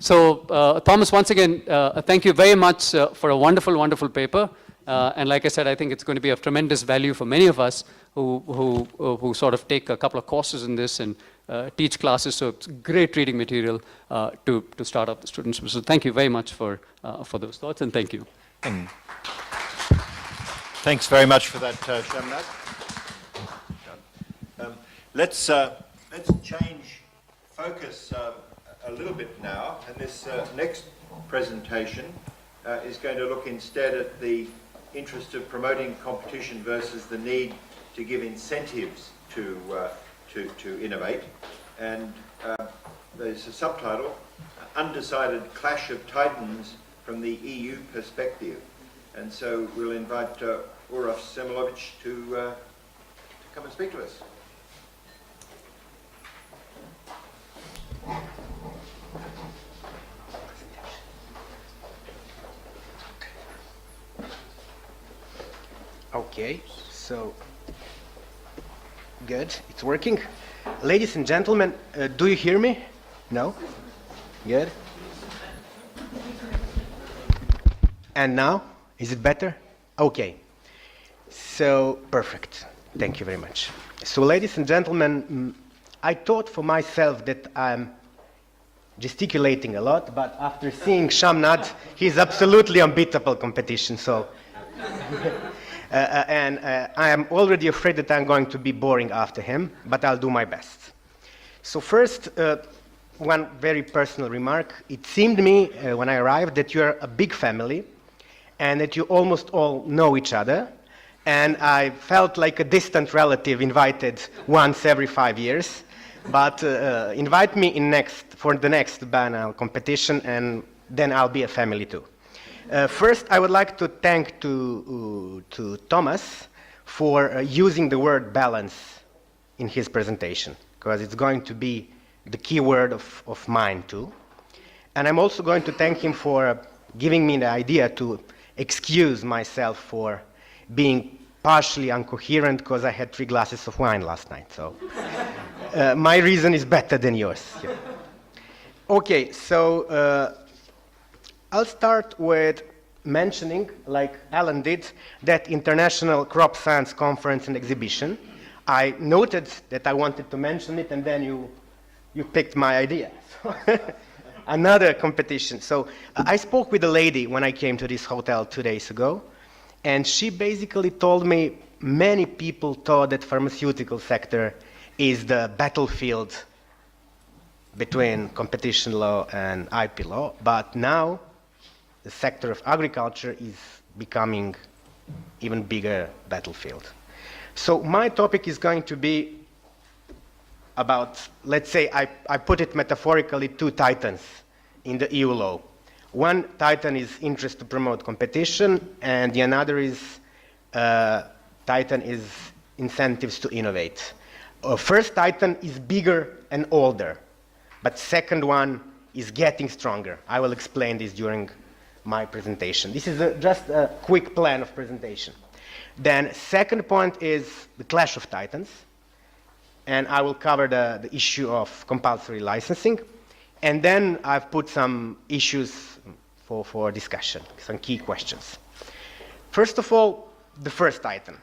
D: So, Thomas, once again, thank you very much for a wonderful, wonderful paper. And like I said, I think it's going to be of tremendous value for many of us who sort of take a couple of courses in this and teach classes. So it's great reading material to start off the students. So thank you very much for those thoughts, and thank you.
A: Thanks very much for that, Shamnad. Let's change focus a little bit now, and this next presentation is going to look instead at the interest of promoting competition versus the need to give incentives to innovate. And there's a subtitle, Undecided Clash of Titans from the EU Perspective. And so we'll invite Uroš Semelović to come and speak to us.
F: Okay, so good, it's working. Ladies and gentlemen, do you hear me? No? Good. And now, is it better? Okay, so perfect. Thank you very much. So ladies and gentlemen, I thought for myself that I'm gesticulating a lot, but after seeing Shamnad, he's absolutely unbeatable competition, so. And I am already afraid that I'm going to be boring after him, but I'll do my best. So first, one very personal remark. It seemed to me when I arrived that you're a big family and that you almost all know each other. And I felt like a distant relative invited once every 5 years. But invite me for the next Biennial competition, and then I'll be a family too. First, I would like to thank to Thomas for using the word balance in his presentation, because it's going to be the key word of mine too. And I'm also going to thank him for giving me the idea to excuse myself for being partially incoherent because I had 3 glasses of wine last night. So my reason is better than yours. Yeah. Okay, so I'll start with mentioning, like Alan did, that International Crop Science Conference and Exhibition. I noted that I wanted to mention it, and then you picked my idea. Another competition. So I spoke with a lady when I came to this hotel 2 days ago, and she basically told me many people thought that pharmaceutical sector is the battlefield between competition law and IP law, but now the sector of agriculture is becoming even bigger battlefield. So my topic is going to be about, let's say, I put it metaphorically, 2 titans in the EU law. One titan is interest to promote competition, and the other is titan is incentives to innovate. First titan is bigger and older, but second one is getting stronger. I will explain this during my presentation. This is just a quick plan of presentation. Then second point is the clash of titans, and I will cover the issue of compulsory licensing, and then I've put some issues for discussion, some key questions. First of all, the first titan.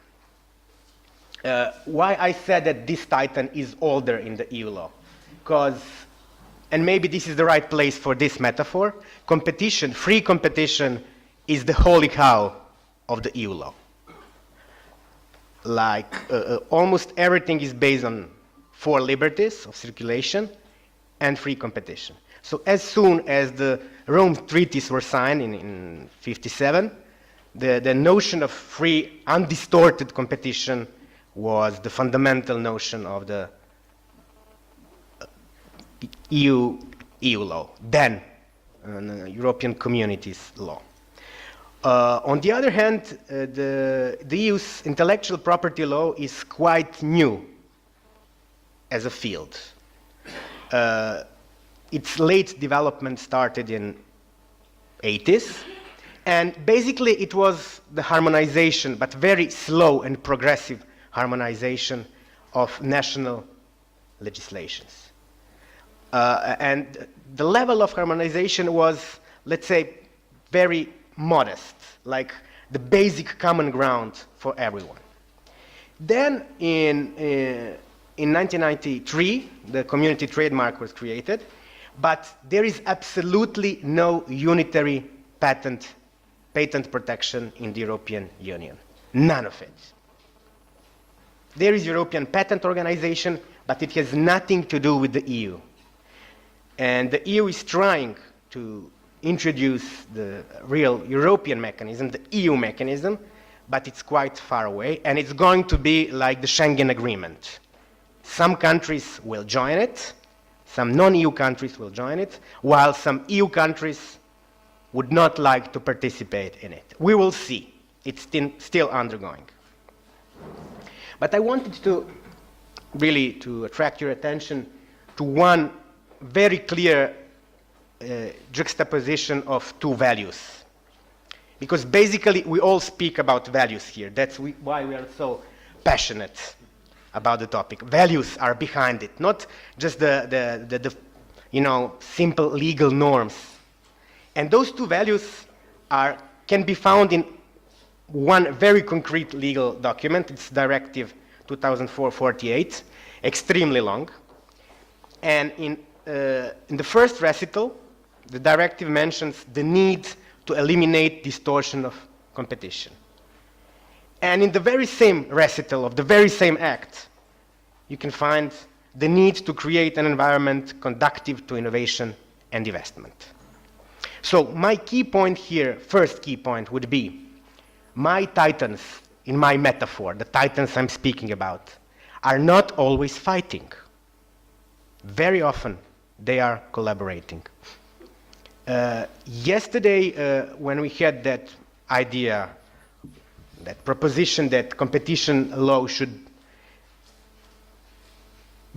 F: Why I said that this titan is older in the EU law? Because, and maybe this is the right place for this metaphor, competition, free competition, is the holy cow of the EU law. Like almost everything is based on 4 liberties of circulation and free competition. So as soon as the Rome treaties were signed in 57, the notion of free, undistorted competition was the fundamental notion of the EU law, then European Communities law. On the other hand, the EU's intellectual property law is quite new as a field. Its late development started in 80s, and basically it was the harmonization, but very slow and progressive harmonization of national legislations. And the level of harmonization was, let's say, very modest. Like the basic common ground for everyone. Then in 1993, the community trademark was created, but there is absolutely no unitary patent protection in the European Union. None of it. There is European Patent Organization, but it has nothing to do with the EU. And the EU is trying to introduce the real European mechanism, the EU mechanism, but it's quite far away, and it's going to be like the Schengen Agreement. Some countries will join it, some non-EU countries will join it, while some EU countries would not like to participate in it. We will see. It's still undergoing. But I wanted to really to attract your attention to one very clear juxtaposition of two values. Because basically we all speak about values here. That's why we are so passionate about the topic. Values are behind it, not just the simple legal norms. And those two values can be found in one very concrete legal document. It's Directive 2004/48, extremely long. And in the first recital, the directive mentions the need to eliminate distortion of competition. And in the very same recital of the very same act, you can find the need to create an environment conducive to innovation and investment. So my key point here, first key point, would be my titans, in my metaphor, the titans I'm speaking about, are not always fighting. Very often they are collaborating. Yesterday, when we had that idea, that proposition that competition law should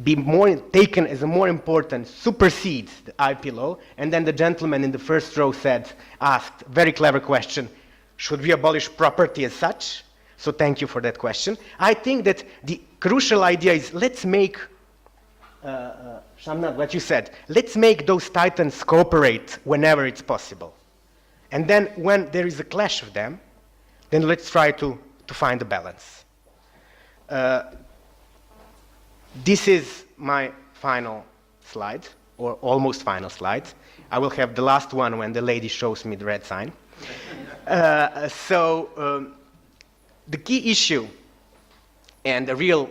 F: be taken as a more important, supersedes the IP law, and then the gentleman in the first row asked a very clever question, should we abolish property as such? So thank you for that question. I think that the crucial idea is let's make, Shamnad, what you said, let's make those titans cooperate whenever it's possible. And then when there is a clash of them, then let's try to find a balance. This is my final slide, or almost final slide. I will have the last one when the lady shows me the red sign. The key issue and the real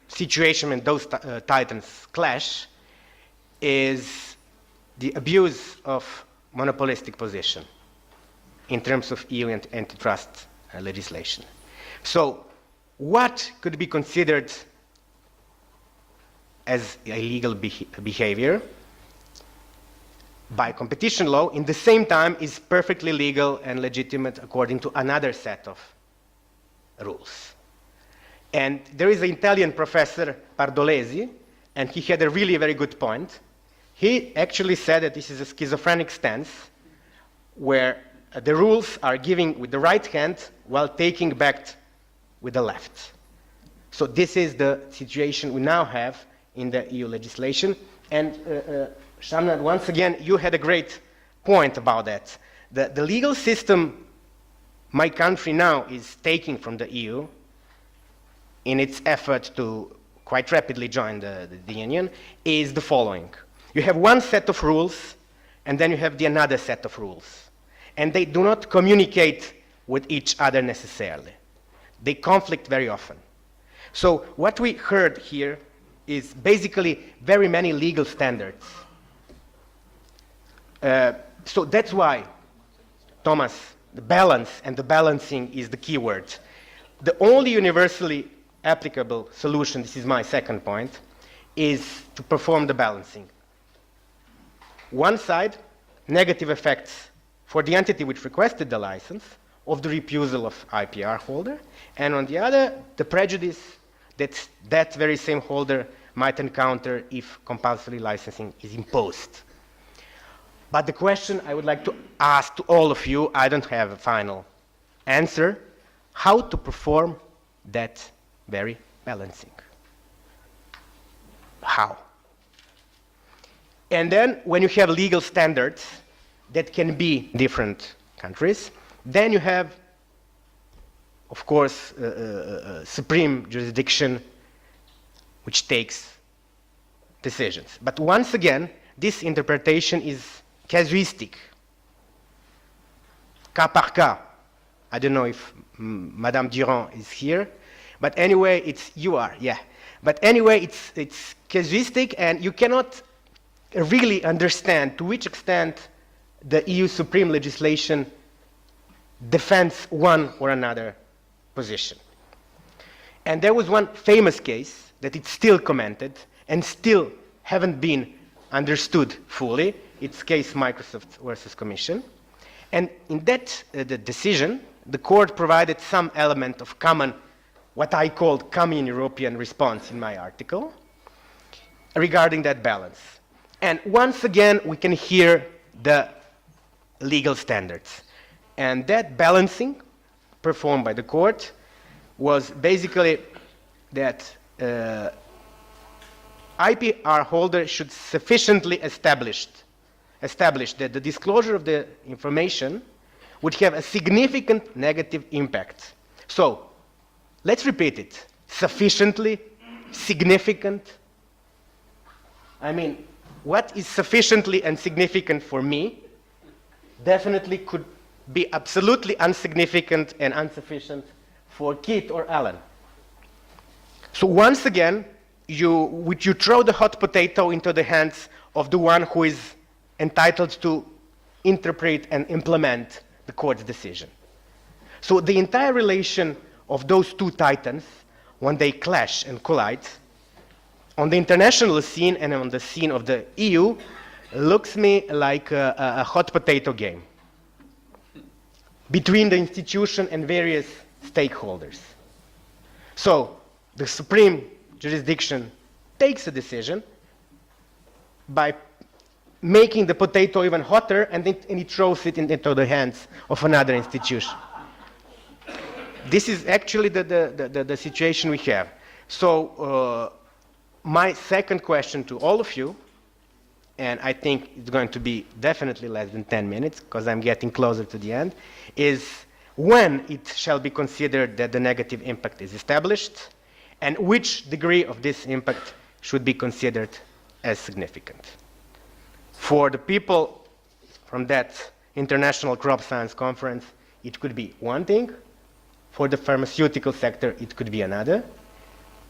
F: situation when those titans clash is the abuse of monopolistic position in terms of EU and antitrust legislation. So what could be considered as illegal behavior by competition law in the same time is perfectly legal and legitimate according to another set of rules. And there is an Italian professor, Pardolesi, and he had a really very good point. He actually said that this is a schizophrenic stance where the rules are giving with the right hand while taking back with the left. So this is the situation we now have in the EU legislation. And Shamnad, once again, you had a great point about that. The legal system my country now is taking from the EU in its effort to quite rapidly join the Union is the following. You have one set of rules, and then you have another set of rules. And they do not communicate with each other necessarily. They conflict very often. So what we heard here is basically very many legal standards. So that's why, Thomas, the balance and the balancing is the key word. The only universally applicable solution, this is my second point, is to perform the balancing. One side, negative effects for the entity which requested the license of the refusal of IPR holder, and on the other, the prejudice that that very same holder might encounter if compulsory licensing is imposed. But the question I would like to ask to all of you, I don't have a final answer, how to perform that very balancing. How? And then when you have legal standards that can be different countries, then you have of course, supreme jurisdiction which takes decisions. But once again, this interpretation is casuistic, cas par cas. I don't know if Madame Durand is here, but anyway, But anyway, it's casuistic, and you cannot really understand to which extent the EU supreme legislation defends one or another position. And there was one famous case that it's still commented and still haven't been understood fully. It's case Microsoft versus Commission. And in that the decision, the court provided some element of common, what I called common European response in my article, regarding that balance. And once again, we can hear the legal standards. And that balancing performed by the court was basically that IPR holder should sufficiently establish that the disclosure of the information would have a significant negative impact. So, let's repeat it. Sufficiently, significant. I mean, what is sufficiently and significant for me definitely could be absolutely insignificant and insufficient for Keith or Alan. So once again, you throw the hot potato into the hands of the one who is entitled to interpret and implement the court's decision. So the entire relation of those two titans, when they clash and collide, on the international scene and on the scene of the EU, looks me like a hot potato game between the institution and various stakeholders. So the supreme jurisdiction takes a decision by making the potato even hotter, and it throws it into the hands of another institution. This is actually the situation we have. So my second question to all of you, and I think it's going to be definitely less than 10 minutes because I'm getting closer to the end, is when it shall be considered that the negative impact is established, and which degree of this impact should be considered as significant. For the people from that International Crop Science Conference, it could be one thing. For the pharmaceutical sector, it could be another.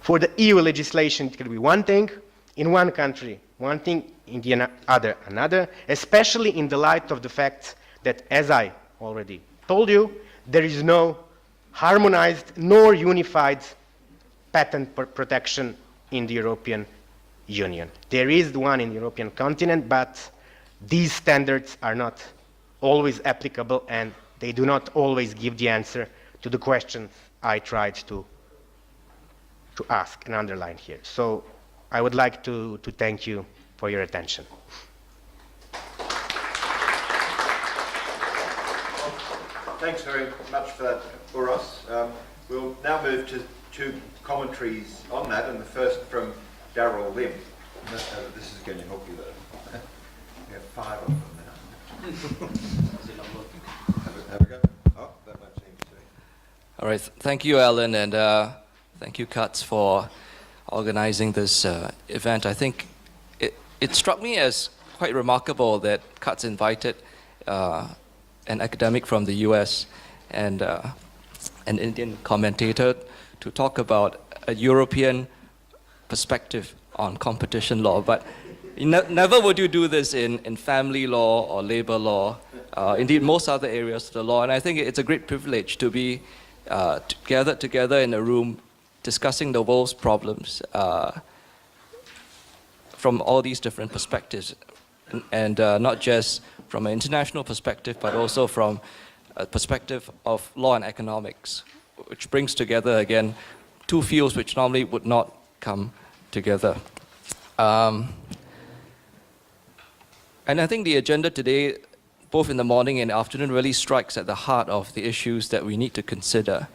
F: For the EU legislation, it could be one thing. In one country, one thing. In the other, another. Especially in the light of the fact that, as I already told you, there is no harmonized nor unified patent protection in the European Union. There is one in the European continent, but these standards are not always applicable, and they do not always give the answer to the questions I tried to ask and underline here. So I would like to thank you for your attention.
A: Thanks very much for that, Uros. We'll now move to two commentaries on that, and the first from Darryl Lim. This is going to help you though. We have 5 of them now. Have a go. Oh, that one seems to.
G: All right. Thank you, Alan, and thank you, Katz, for organizing this event. I think it struck me as quite remarkable that Katz invited an academic from the US and an Indian commentator to talk about a European perspective on competition law. But never would you do this in family law or labor law, indeed most other areas of the law. And I think it's a great privilege to be gathered together in a room discussing the world's problems from all these different perspectives, and not just from an international perspective, but also from a perspective of law and economics, which brings together, again, two fields which normally would not come together. And I think the agenda today, both in the morning and afternoon, really strikes at the heart of the issues that we need to consider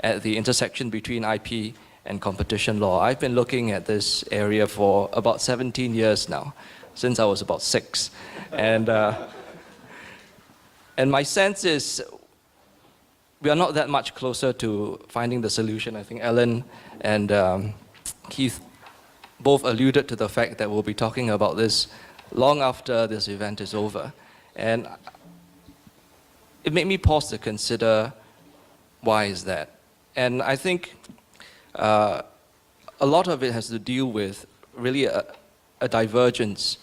G: at the intersection between IP and competition law. I've been looking at this area for about 17 years now, since I was about 6. And my sense is we are not that much closer to finding the solution. I think Ellen and Keith both alluded to the fact that we'll be talking about this long after this event is over. And it made me pause to consider, why is that? And I think a lot of it has to deal with really a divergence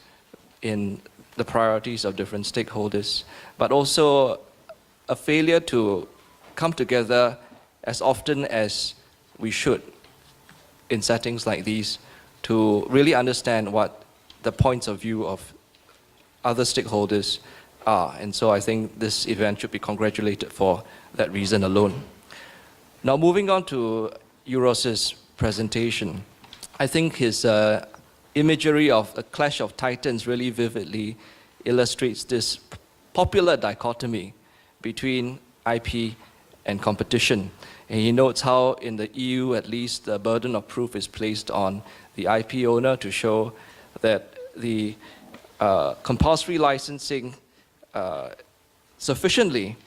G: in the priorities of different stakeholders, but also a failure to come together as often as we should in settings like these to really understand what the points of view of other stakeholders are. And so I think this event should be congratulated for that reason alone. Now moving on to Euros's presentation, I think his imagery of a clash of titans really vividly illustrates this popular dichotomy between IP and competition. And he notes how in the EU, at least, the burden of proof is placed on the IP owner to show that the compulsory licensing sufficiently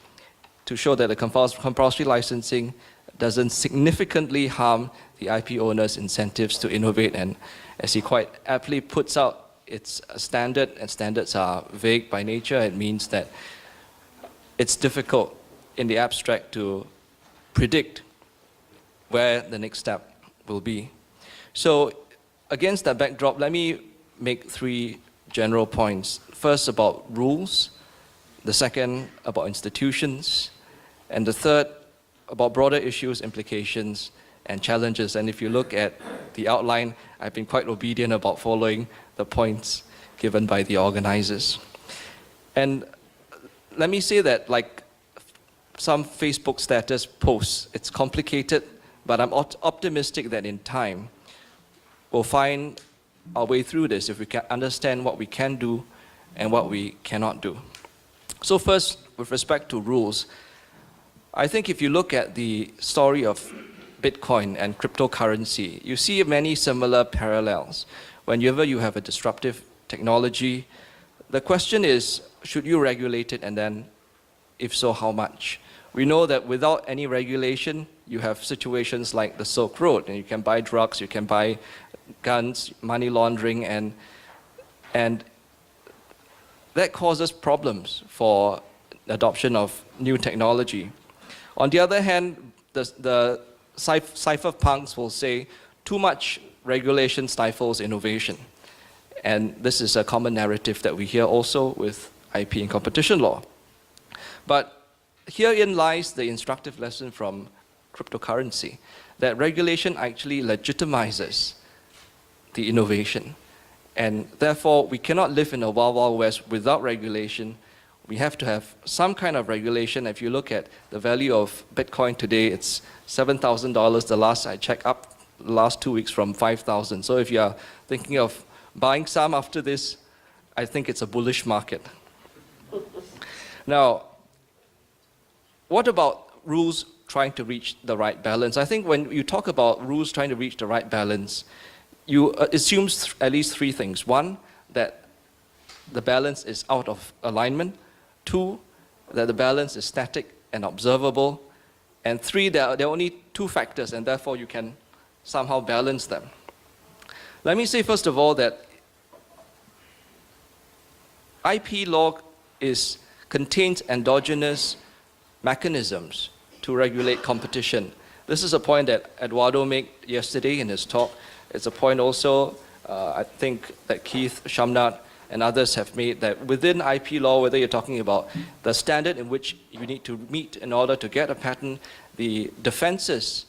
G: to show that the compulsory licensing doesn't significantly harm the IP owner's incentives to innovate. And as he quite aptly puts out, it's a standard, and standards are vague by nature. It means that it's difficult in the abstract to predict where the next step will be. So against that backdrop, let me make three general points. First, about rules. The second, about institutions. And the third, about broader issues, implications, and challenges. And if you look at the outline, I've been quite obedient about following the points given by the organizers. And let me say that, like some Facebook status posts, it's complicated, but I'm optimistic that in time, we'll find our way through this if we can understand what we can do and what we cannot do. So first, with respect to rules, I think if you look at the story of Bitcoin and cryptocurrency, you see many similar parallels. Whenever you have a disruptive technology, the question is, should you regulate it, and then, if so, how much? We know that without any regulation, you have situations like the Silk Road, and you can buy drugs, you can buy guns, money laundering, and that causes problems for adoption of new technology. On the other hand, the cypherpunks will say too much regulation stifles innovation. And this is a common narrative that we hear also with IP and competition law. But herein lies the instructive lesson from cryptocurrency, that regulation actually legitimizes the innovation. And therefore, we cannot live in a wild, wild west without regulation. We have to have some kind of regulation. If you look at the value of Bitcoin today, it's $7,000. The last I checked, up the last 2 weeks from 5,000. So if you are thinking of buying some after this, I think it's a bullish market. Now, what about rules trying to reach the right balance? I think when you talk about rules trying to reach the right balance, you assumes at least three things. One, that the balance is out of alignment. Two, that the balance is static and observable. And three, there are only two factors, and therefore you can somehow balance them. Let me say first of all that IP law contains endogenous mechanisms to regulate competition. This is a point that Eduardo made yesterday in his talk. It's a point also, I think, that Keith, Shamnat, and others have made, that within IP law, whether you're talking about the standard in which you need to meet in order to get a patent, the defenses,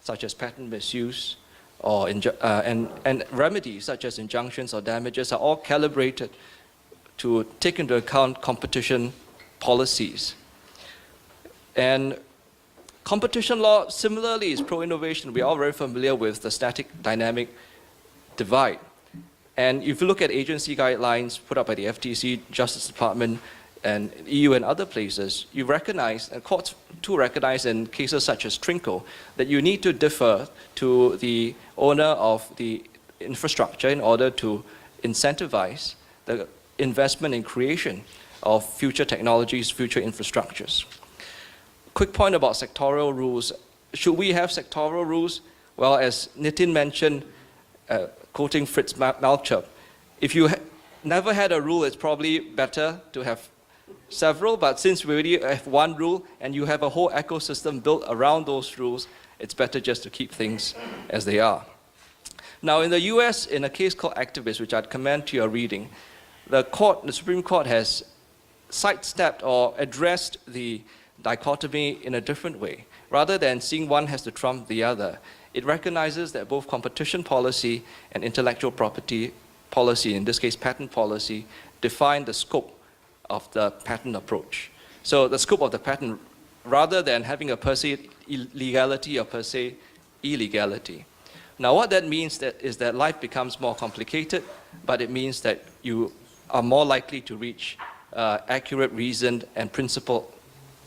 G: such as patent misuse, or and remedies, such as injunctions or damages, are all calibrated to take into account competition policies. And competition law, similarly, is pro-innovation. We are all very familiar with the static-dynamic divide. And if you look at agency guidelines put up by the FTC, Justice Department, and EU and other places, you recognize, and courts too recognize in cases such as Trinco, that you need to defer to the owner of the infrastructure in order to incentivize the investment in creation of future technologies, future infrastructures. quick point about sectoral rules. Should we have sectoral rules? Well, as Nitin mentioned, quoting Fritz Malchap, if you never had a rule, it's probably better to have several, but since we already have one rule and you have a whole ecosystem built around those rules, it's better just to keep things as they are. Now, in the US, in a case called Activist, which I'd commend to your reading, the Supreme Court has sidestepped or addressed the dichotomy in a different way. Rather than seeing one has to trump the other, it recognizes that both competition policy and intellectual property policy, in this case patent policy, define the scope of the patent approach. So the scope of the patent, rather than having a per se legality or per se illegality. Now what that means is that life becomes more complicated, but it means that you are more likely to reach accurate, reasoned, and principled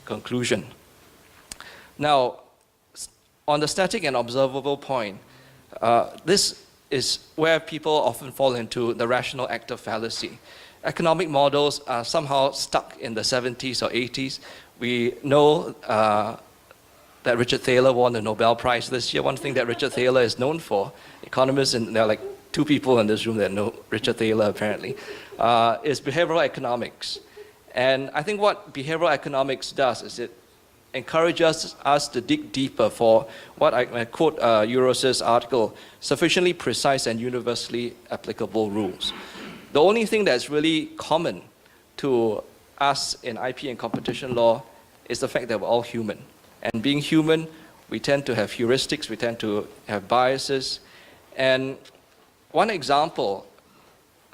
G: conclusion. Now, on the static and observable point, this is where people often fall into the rational actor fallacy. Economic models are somehow stuck in the 70s or 80s. We know that Richard Thaler won the Nobel Prize this year. One thing that Richard Thaler is known for, economists, and there are like 2 people in this room that know Richard Thaler apparently, is behavioral economics. And I think what behavioral economics does is it encourages us to dig deeper for what I quote Euros's article, sufficiently precise and universally applicable rules. The only thing that's really common to us in IP and competition law is the fact that we're all human. And being human, we tend to have heuristics, we tend to have biases. And one example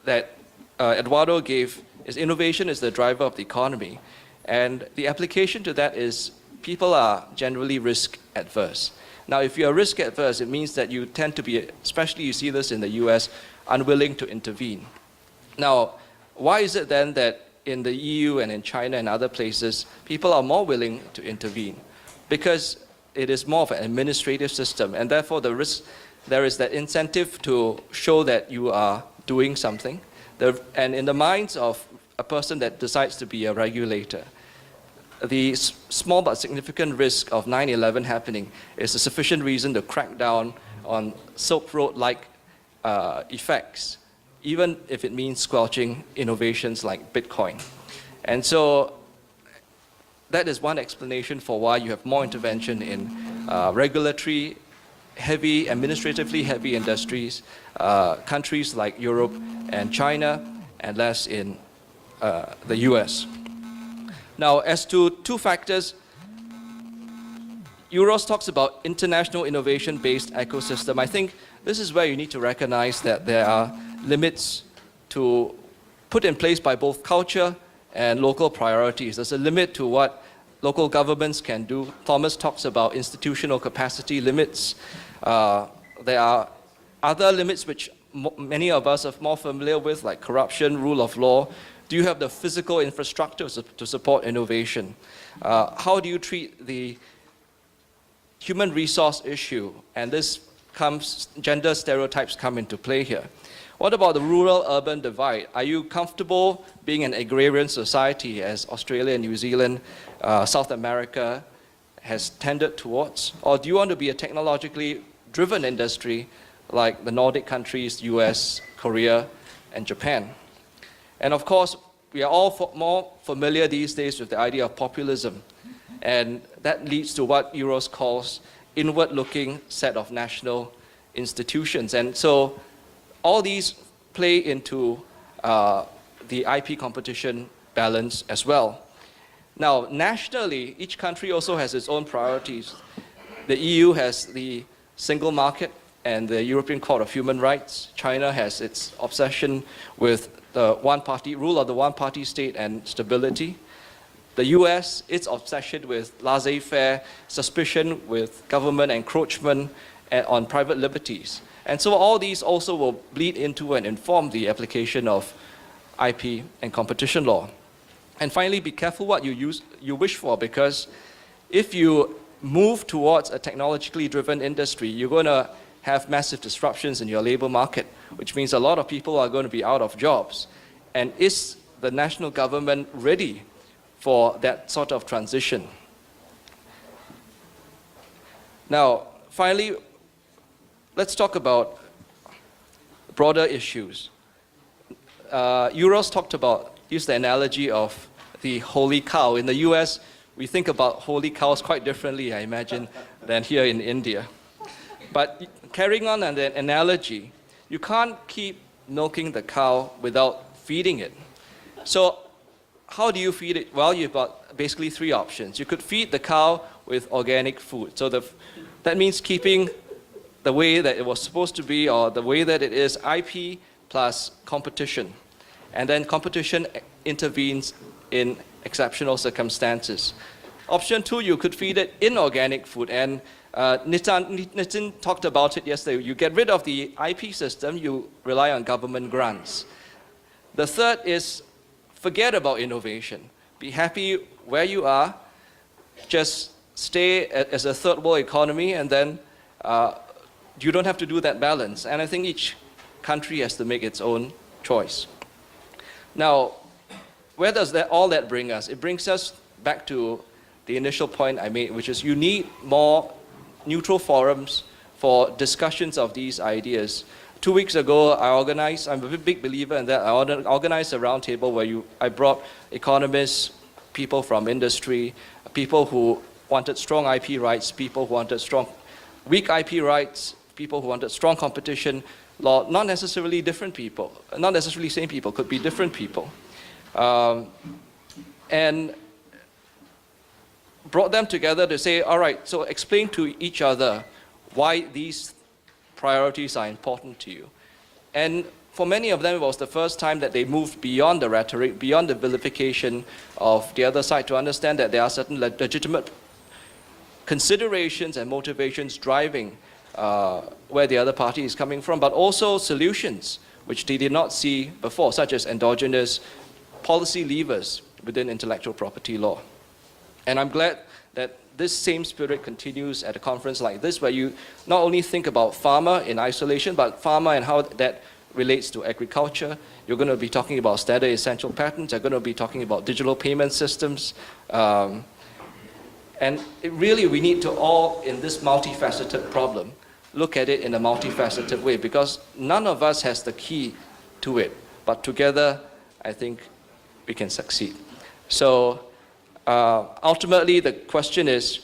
G: that Eduardo gave is innovation is the driver of the economy. And the application to that is people are generally risk adverse. Now, if you're risk adverse, it means that you tend to be, especially you see this in the US, unwilling to intervene. Now, why is it then that in the EU and in China and other places, people are more willing to intervene? Because it is more of an administrative system, and therefore there is that incentive to show that you are doing something. And in the minds of a person that decides to be a regulator, the small but significant risk of 9/11 happening is a sufficient reason to crack down on Silk Road-like effects, even if it means squelching innovations like Bitcoin. And so that is one explanation for why you have more intervention in regulatory heavy, administratively heavy industries, countries like Europe and China, and less in the US. Now, as to 2 factors, Euros talks about international innovation-based ecosystem. I think this is where you need to recognize that there are limits to put in place by both culture and local priorities. There's a limit to what local governments can do. Thomas talks about institutional capacity limits. There are other limits which many of us are more familiar with, like corruption, rule of law. Do you have the physical infrastructure to support innovation? How do you treat the human resource issue? And gender stereotypes come into play here. What about the rural-urban divide? Are you comfortable being an agrarian society as Australia, New Zealand, South America has tended towards? Or do you want to be a technologically driven industry like the Nordic countries, US, Korea, and Japan? And of course, we are all more familiar these days with the idea of populism. And that leads to what Euros calls inward-looking set of national institutions. And so all these play into the IP competition balance as well. Now, nationally, each country also has its own priorities. The EU has the single market and the European Court of Human Rights. China has its obsession with the one-party rule of the one-party state and stability. The US, its obsession with laissez-faire, suspicion with government encroachment on private liberties. And so all these also will bleed into and inform the application of IP and competition law. And finally, be careful what you wish for, because if you move towards a technologically driven industry, you're going to have massive disruptions in your labor market, which means a lot of people are going to be out of jobs. And is the national government ready for that sort of transition? Now, finally, let's talk about broader issues. Euros used the analogy of the holy cow. In the US, we think about holy cows quite differently, I imagine, than here in India. But carrying on that analogy, you can't keep milking the cow without feeding it. So how do you feed it? Well, you've got basically three options. You could feed the cow with organic food. So that means keeping the way that it was supposed to be, or the way that it is, IP plus competition. And then competition intervenes in exceptional circumstances. Option 2, you could feed it inorganic food. And Nitin talked about it yesterday. You get rid of the IP system, you rely on government grants. The third is forget about innovation. Be happy where you are. Just stay as a third world economy, and then you don't have to do that balance. And I think each country has to make its own choice. Now, where does all that bring us? It brings us back to the initial point I made, which is you need more neutral forums for discussions of these ideas. 2 weeks ago, I'm a big believer in that, I organized a roundtable where I brought economists, people from industry, people who wanted strong IP rights, people who wanted weak IP rights, people who wanted strong competition law, not necessarily different people, not necessarily same people, could be different people. And brought them together to say, all right, so explain to each other why these priorities are important to you. And for many of them, it was the first time that they moved beyond the rhetoric, beyond the vilification of the other side, to understand that there are certain legitimate considerations and motivations driving where the other party is coming from, but also solutions which they did not see before, such as endogenous policy levers within intellectual property law. And I'm glad that this same spirit continues at a conference like this, where you not only think about pharma in isolation, but pharma and how that relates to agriculture. You're going to be talking about standard essential patents. You're going to be talking about digital payment systems. And we need to all, in this multifaceted problem, look at it in a multifaceted way, because none of us has the key to it. But together, I think we can succeed. So ultimately, the question is,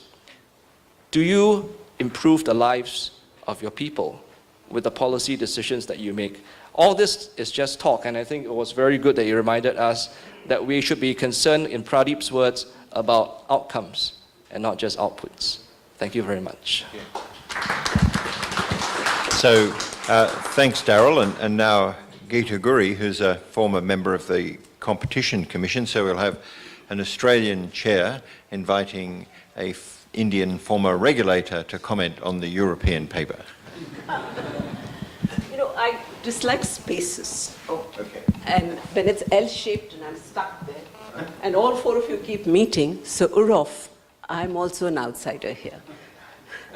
G: do you improve the lives of your people with the policy decisions that you make? All this is just talk, and I think it was very good that you reminded us that we should be concerned, in Pradeep's words, about outcomes and not just outputs. Thank you very much.
A: So thanks, Darryl, and now Geeta Guri, who's a former member of the Competition Commission. So we'll have an Australian chair inviting an Indian former regulator to comment on the European paper.
H: You know, I dislike spaces.
A: Oh, okay.
H: And when it's L-shaped and I'm stuck there, and all four of you keep meeting, so Urof, I'm also an outsider here.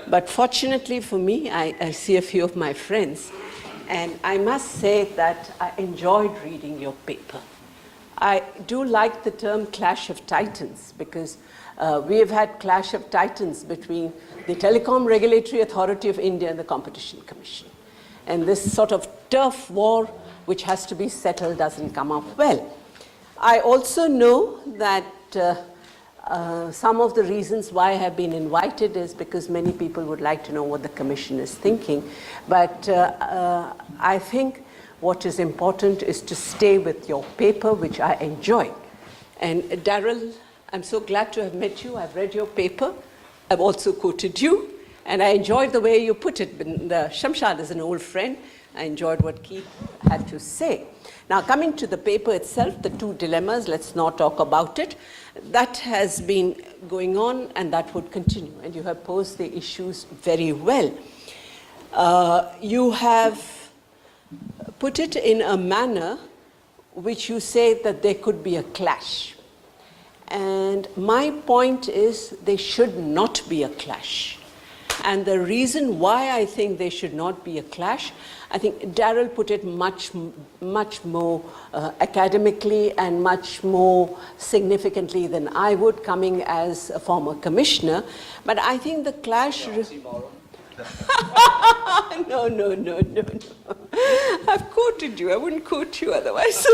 H: But fortunately for me, I see a few of my friends, and I must say that I enjoyed reading your paper. I do like the term clash of titans, because we have had clash of titans between the Telecom Regulatory Authority of India and the Competition Commission. And this sort of turf war, which has to be settled, doesn't come up well. I also know that some of the reasons why I have been invited is because many people would like to know what the Commission is thinking. But I think what is important is to stay with your paper, which I enjoy. And Darryl, I'm so glad to have met you. I've read your paper. I've also quoted you. And I enjoyed the way you put it. Shamshad is an old friend. I enjoyed what Keith had to say. Now, coming to the paper itself, the two dilemmas, let's not talk about it. That has been going on, and that would continue. And you have posed the issues very well. You have put it in a manner which you say that there could be a clash. And my point is there should not be a clash. And the reason why I think there should not be a clash, I think Darrell put it much more academically and much more significantly than I would, coming as a former commissioner. But I think the clash... No. I've quoted you. I wouldn't quote you otherwise.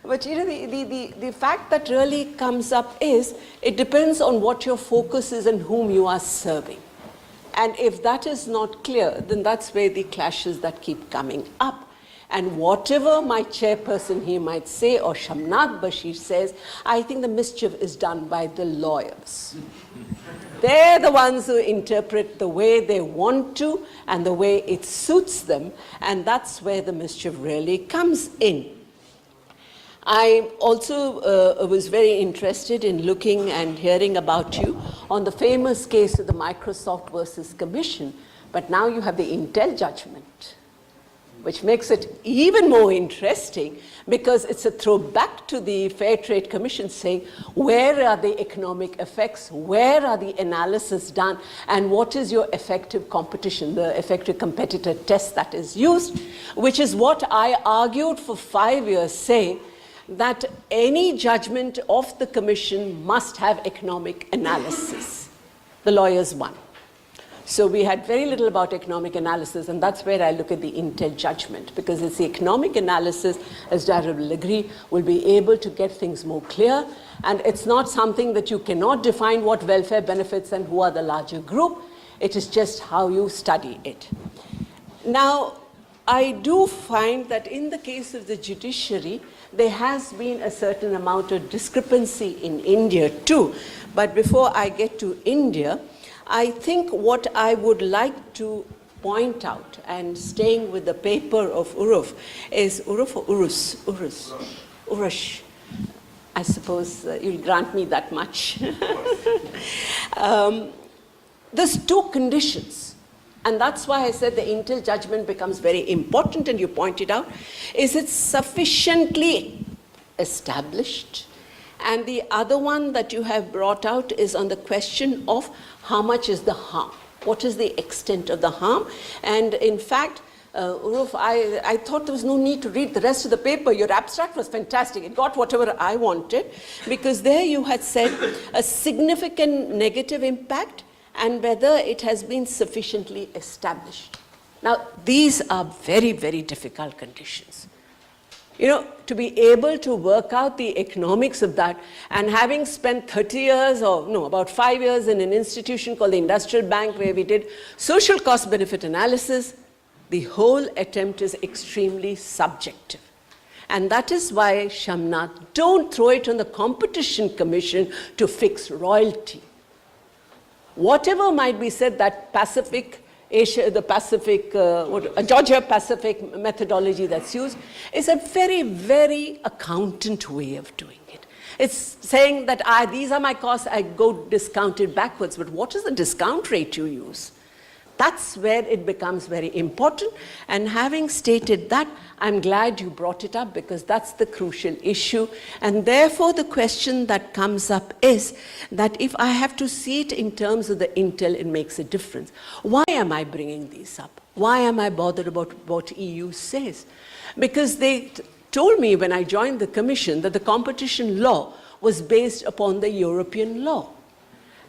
H: But you know, the fact that really comes up is, it depends on what your focus is and whom you are serving. And if that is not clear, then that's where the clashes that keep coming up. And whatever my chairperson here might say, or Shamnath Bashir says, I think the mischief is done by the lawyers. They're the ones who interpret the way they want to and the way it suits them, and that's where the mischief really comes in. I also was very interested in looking and hearing about you on the famous case of the Microsoft versus Commission, but now you have the Intel judgment, which makes it even more interesting because it's a throwback to the Fair Trade Commission saying, where are the economic effects, where are the analysis done, and what is your effective competition, the effective competitor test that is used, which is what I argued for 5 years, saying that any judgment of the Commission must have economic analysis. The lawyers won. So we had very little about economic analysis, and that's where I look at the Intel judgment, because it's the economic analysis, as Darrell will agree, will be able to get things more clear, and it's not something that you cannot define what welfare benefits and who are the larger group. It is just how you study it. Now, I do find that in the case of the judiciary, there has been a certain amount of discrepancy in India too. But before I get to India, I think what I would like to point out, and staying with the paper of Uruf, is Uruf or Urus? Urush. I suppose you'll grant me that much. There's two conditions. And that's why I said the Intel judgment becomes very important, and you pointed out, is it sufficiently established? And the other one that you have brought out is on the question of how much is the harm? What is the extent of the harm? And in fact, Uruf, I thought there was no need to read the rest of the paper. Your abstract was fantastic. It got whatever I wanted, because there you had said a significant negative impact and whether it has been sufficiently established. Now, these are very, very difficult conditions. You know, to be able to work out the economics of that, and having spent 30 years, or no, about 5 years in an institution called the Industrial Bank, where we did social cost benefit analysis, the whole attempt is extremely subjective. And that is why, Shamnath, don't throw it on the Competition Commission to fix royalty. Whatever might be said, that Pacific Asia, the Pacific, Georgia-Pacific methodology that's used is a very, very accountant way of doing it. It's saying that these are my costs, I go discounted backwards, but what is the discount rate you use? That's where it becomes very important. And having stated that, I'm glad you brought it up, because that's the crucial issue. And therefore, the question that comes up is that if I have to see it in terms of the Intel, it makes a difference. Why am I bringing these up? Why am I bothered about what EU says? Because they told me when I joined the Commission that the competition law was based upon the European law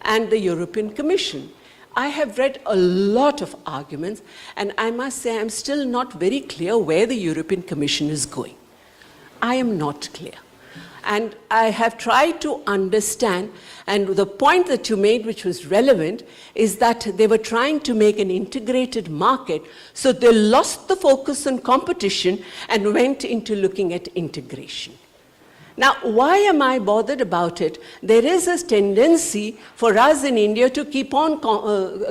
H: and the European Commission. I have read a lot of arguments, and I must say I'm still not very clear where the European Commission is going. I am not clear. And I have tried to understand, and the point that you made, which was relevant, is that they were trying to make an integrated market, so they lost the focus on competition and went into looking at integration. Now, why am I bothered about it? There is a tendency for us in India to keep on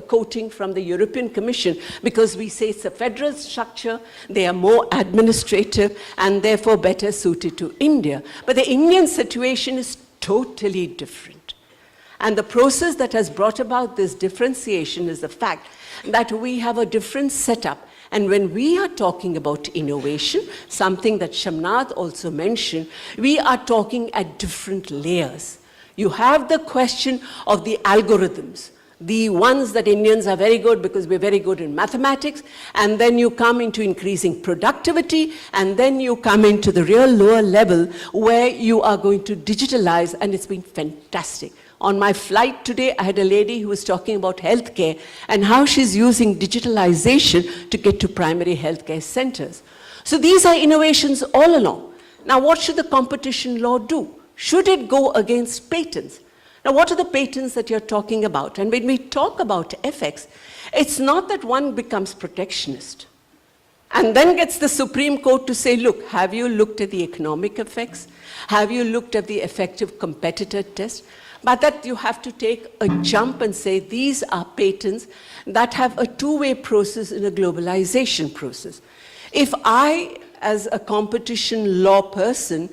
H: quoting from the European Commission, because we say it's a federal structure, they are more administrative, and therefore better suited to India. But the Indian situation is totally different. And the process that has brought about this differentiation is the fact that we have a different setup. And when we are talking about innovation, something that Shamnath also mentioned, we are talking at different layers. You have the question of the algorithms, the ones that Indians are very good because we're very good in mathematics, and then you come into increasing productivity, and then you come into the real lower level where you are going to digitalize, and it's been fantastic. On my flight today, I had a lady who was talking about healthcare and how she's using digitalization to get to primary healthcare centers. So these are innovations all along. Now, what should the competition law do? Should it go against patents? Now, what are the patents that you're talking about? And when we talk about FX, it's not that one becomes protectionist and then gets the Supreme Court to say, look, have you looked at the economic effects? Have you looked at the effective competitor test? But that you have to take a jump and say, these are patents that have a two-way process in a globalization process. If I, as a competition law person,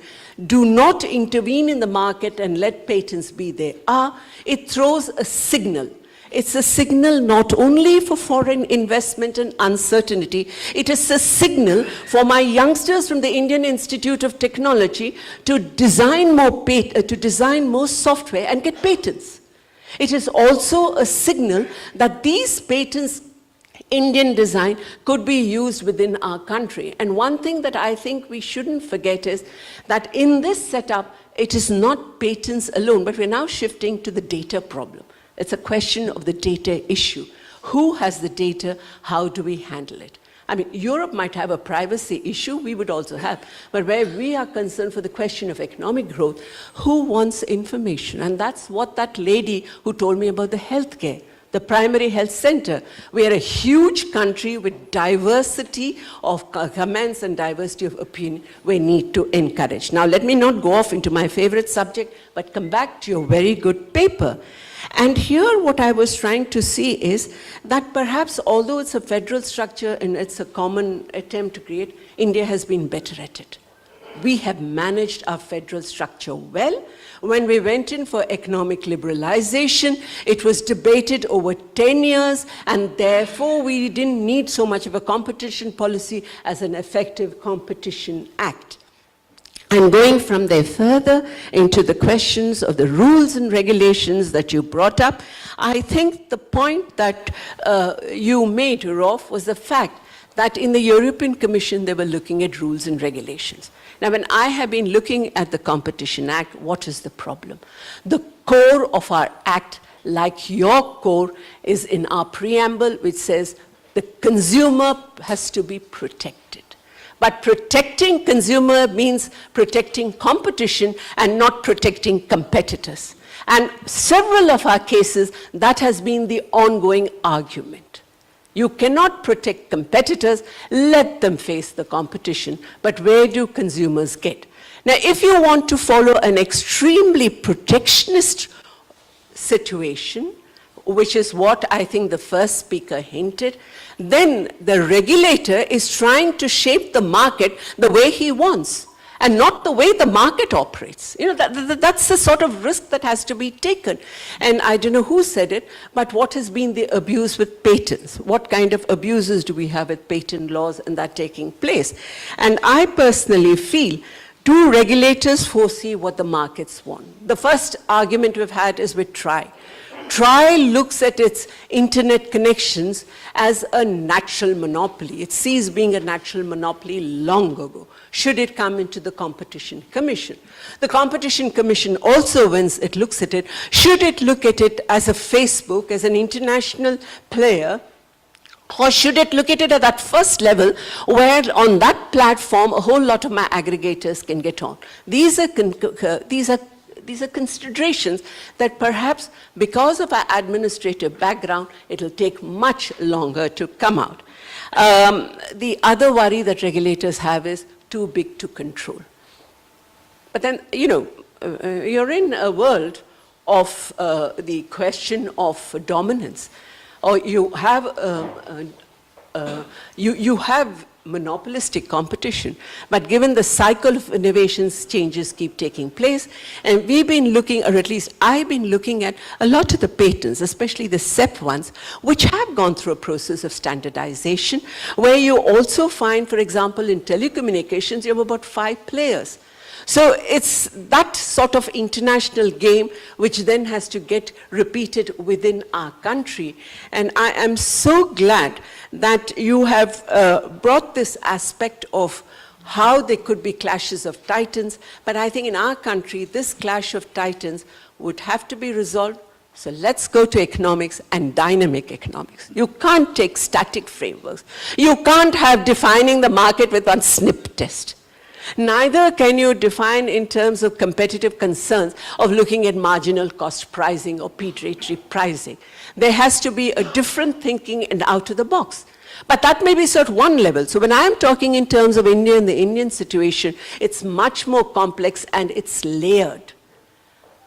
H: do not intervene in the market and let patents be they are, it throws a signal. It's a signal not only for foreign investment and uncertainty, it is a signal for my youngsters from the Indian Institute of Technology to design more software and get patents. It is also a signal that these patents, Indian design, could be used within our country. And one thing that I think we shouldn't forget is that in this setup, it is not patents alone, but we're now shifting to the data problem. It's a question of the data issue. Who has the data? How do we handle it? I mean, Europe might have a privacy issue, we would also have, but where we are concerned for the question of economic growth, who wants information? And that's what that lady who told me about the healthcare, the primary health center. We are a huge country with diversity of comments and diversity of opinion we need to encourage. Now, let me not go off into my favorite subject, but come back to your very good paper. And here what I was trying to see is that perhaps although it's a federal structure and it's a common attempt to create, India has been better at it. We have managed our federal structure well. When we went in for economic liberalization, it was debated over 10 years, and therefore we didn't need so much of a competition policy as an effective competition act. And going from there further into the questions of the rules and regulations that you brought up, I think the point that you made, Rolf, was the fact that in the European Commission they were looking at rules and regulations. Now, when I have been looking at the Competition Act, what is the problem? The core of our act, like your core, is in our preamble, which says the consumer has to be protected. But protecting consumer means protecting competition and not protecting competitors. And several of our cases, that has been the ongoing argument. You cannot protect competitors, let them face the competition, but where do consumers get? Now, if you want to follow an extremely protectionist situation, which is what I think the first speaker hinted, then the regulator is trying to shape the market the way he wants and not the way the market operates. You know, that's the sort of risk that has to be taken. And I don't know who said it, but what has been the abuse with patents? What kind of abuses do we have with patent laws and that taking place? And I personally feel, do regulators foresee what the markets want? The first argument we've had is with TRAI. TRAI looks at its internet connections as a natural monopoly. It ceased being a natural monopoly long ago. Should it come into the Competition Commission? The Competition Commission also, when it looks at it, should it look at it as a Facebook, as an international player, or should it look at it at that first level where on that platform a whole lot of my aggregators can get on? These are considerations that perhaps because of our administrative background, it'll take much longer to come out. The other worry that regulators have is too big to control. But then, you know, you're in a world of the question of dominance, or you have you have monopolistic competition, but given the cycle of innovations, changes keep taking place, and we've been looking, or at least I've been looking at a lot of the patents, especially the CEP ones, which have gone through a process of standardization, where you also find, for example, in telecommunications, you have about 5 players. So it's that sort of international game which then has to get repeated within our country. And I am so glad that you have brought this aspect of how there could be clashes of titans, but I think in our country, this clash of titans would have to be resolved. So let's go to economics and dynamic economics. You can't take static frameworks. You can't have defining the market with one snip test. Neither can you define in terms of competitive concerns of looking at marginal cost pricing or predatory pricing. There has to be a different thinking and out of the box. But that may be sort of one level. So when I'm talking in terms of India and the Indian situation, it's much more complex and it's layered.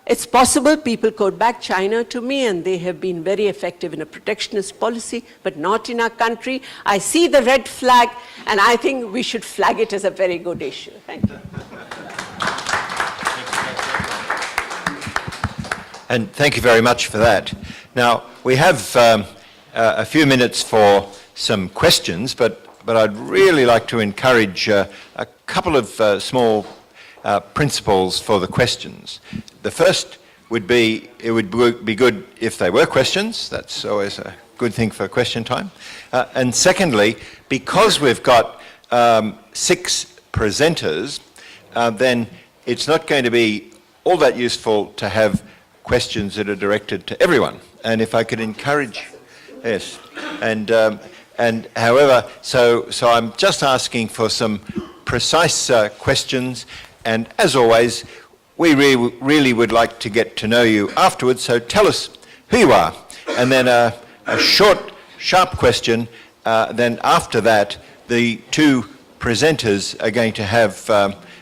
H: It's possible people quote back China to me and they have been very effective in a protectionist policy, but not in our country. I see the red flag and I think we should flag it as a very good issue. Thank you.
A: And thank you very much for that. Now, we have a few minutes for some questions, but I'd really like to encourage a couple of small principles for the questions. The first would be, it would be good if they were questions. That's always a good thing for question time. And secondly, because we've got 6 presenters, then it's not going to be all that useful to have questions that are directed to everyone. And if I could encourage, yes, and however, so I'm just asking for some precise questions, and as always, we really would like to get to know you afterwards, so tell us who you are, and then a short, sharp question, then after that, the 2 presenters are going to have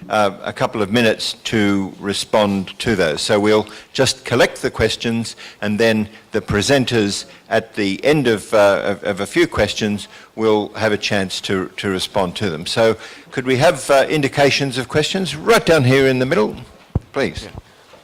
A: a couple of minutes to respond to those. So we'll just collect the questions, and then the presenters at the end of a few questions will have a chance to respond to them. So could we have indications of questions right down here in the middle, please?
I: Yeah.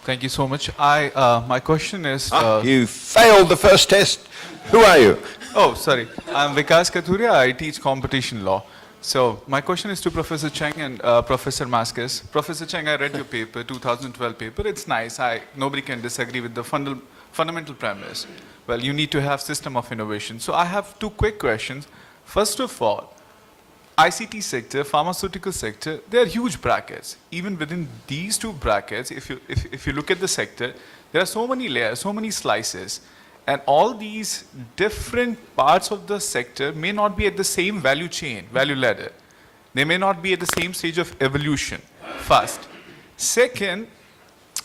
I: Thank you so much. My question is...
A: you failed the first test. Who are you?
I: Oh, sorry. I'm Vikas Kathuria. I teach competition law. So my question is to Professor Cheng and Professor Maskus. Professor Cheng, I read your paper, 2012 paper. It's nice. Nobody can disagree with the fundamental premise. Well, you need to have system of innovation. So I have 2 quick questions. First of all, ICT sector, pharmaceutical sector, there are huge brackets. Even within these 2 brackets, if you look at the sector, there are so many layers, so many slices. And all these different parts of the sector may not be at the same value chain, value ladder. They may not be at the same stage of evolution, first. Second,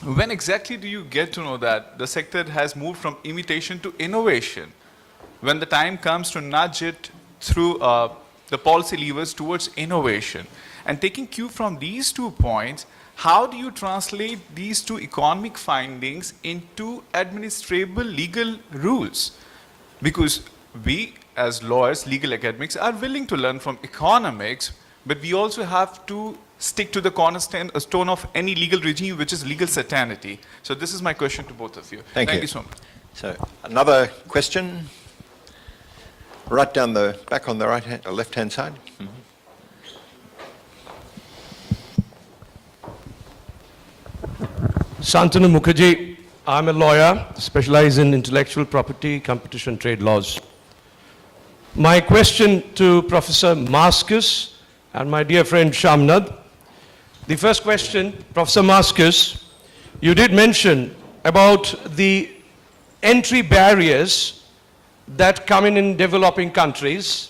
I: when exactly do you get to know that the sector has moved from imitation to innovation? When the time comes to nudge it through the policy levers towards innovation. And taking cue from these 2 points, how do you translate these 2 economic findings into administrable legal rules? Because we, as lawyers, legal academics, are willing to learn from economics, but we also have to stick to the cornerstone of any legal regime, which is legal certainty. So this is my question to both of you. Thank you so much.
A: So another question? Right down the back on the left-hand side. Mm-hmm.
J: Shantanu Mukherjee, I'm a lawyer, specialized in intellectual property, competition, trade laws. My question to Professor Maskus and my dear friend Shamnad. The first question, Professor Maskus, you did mention about the entry barriers that come in developing countries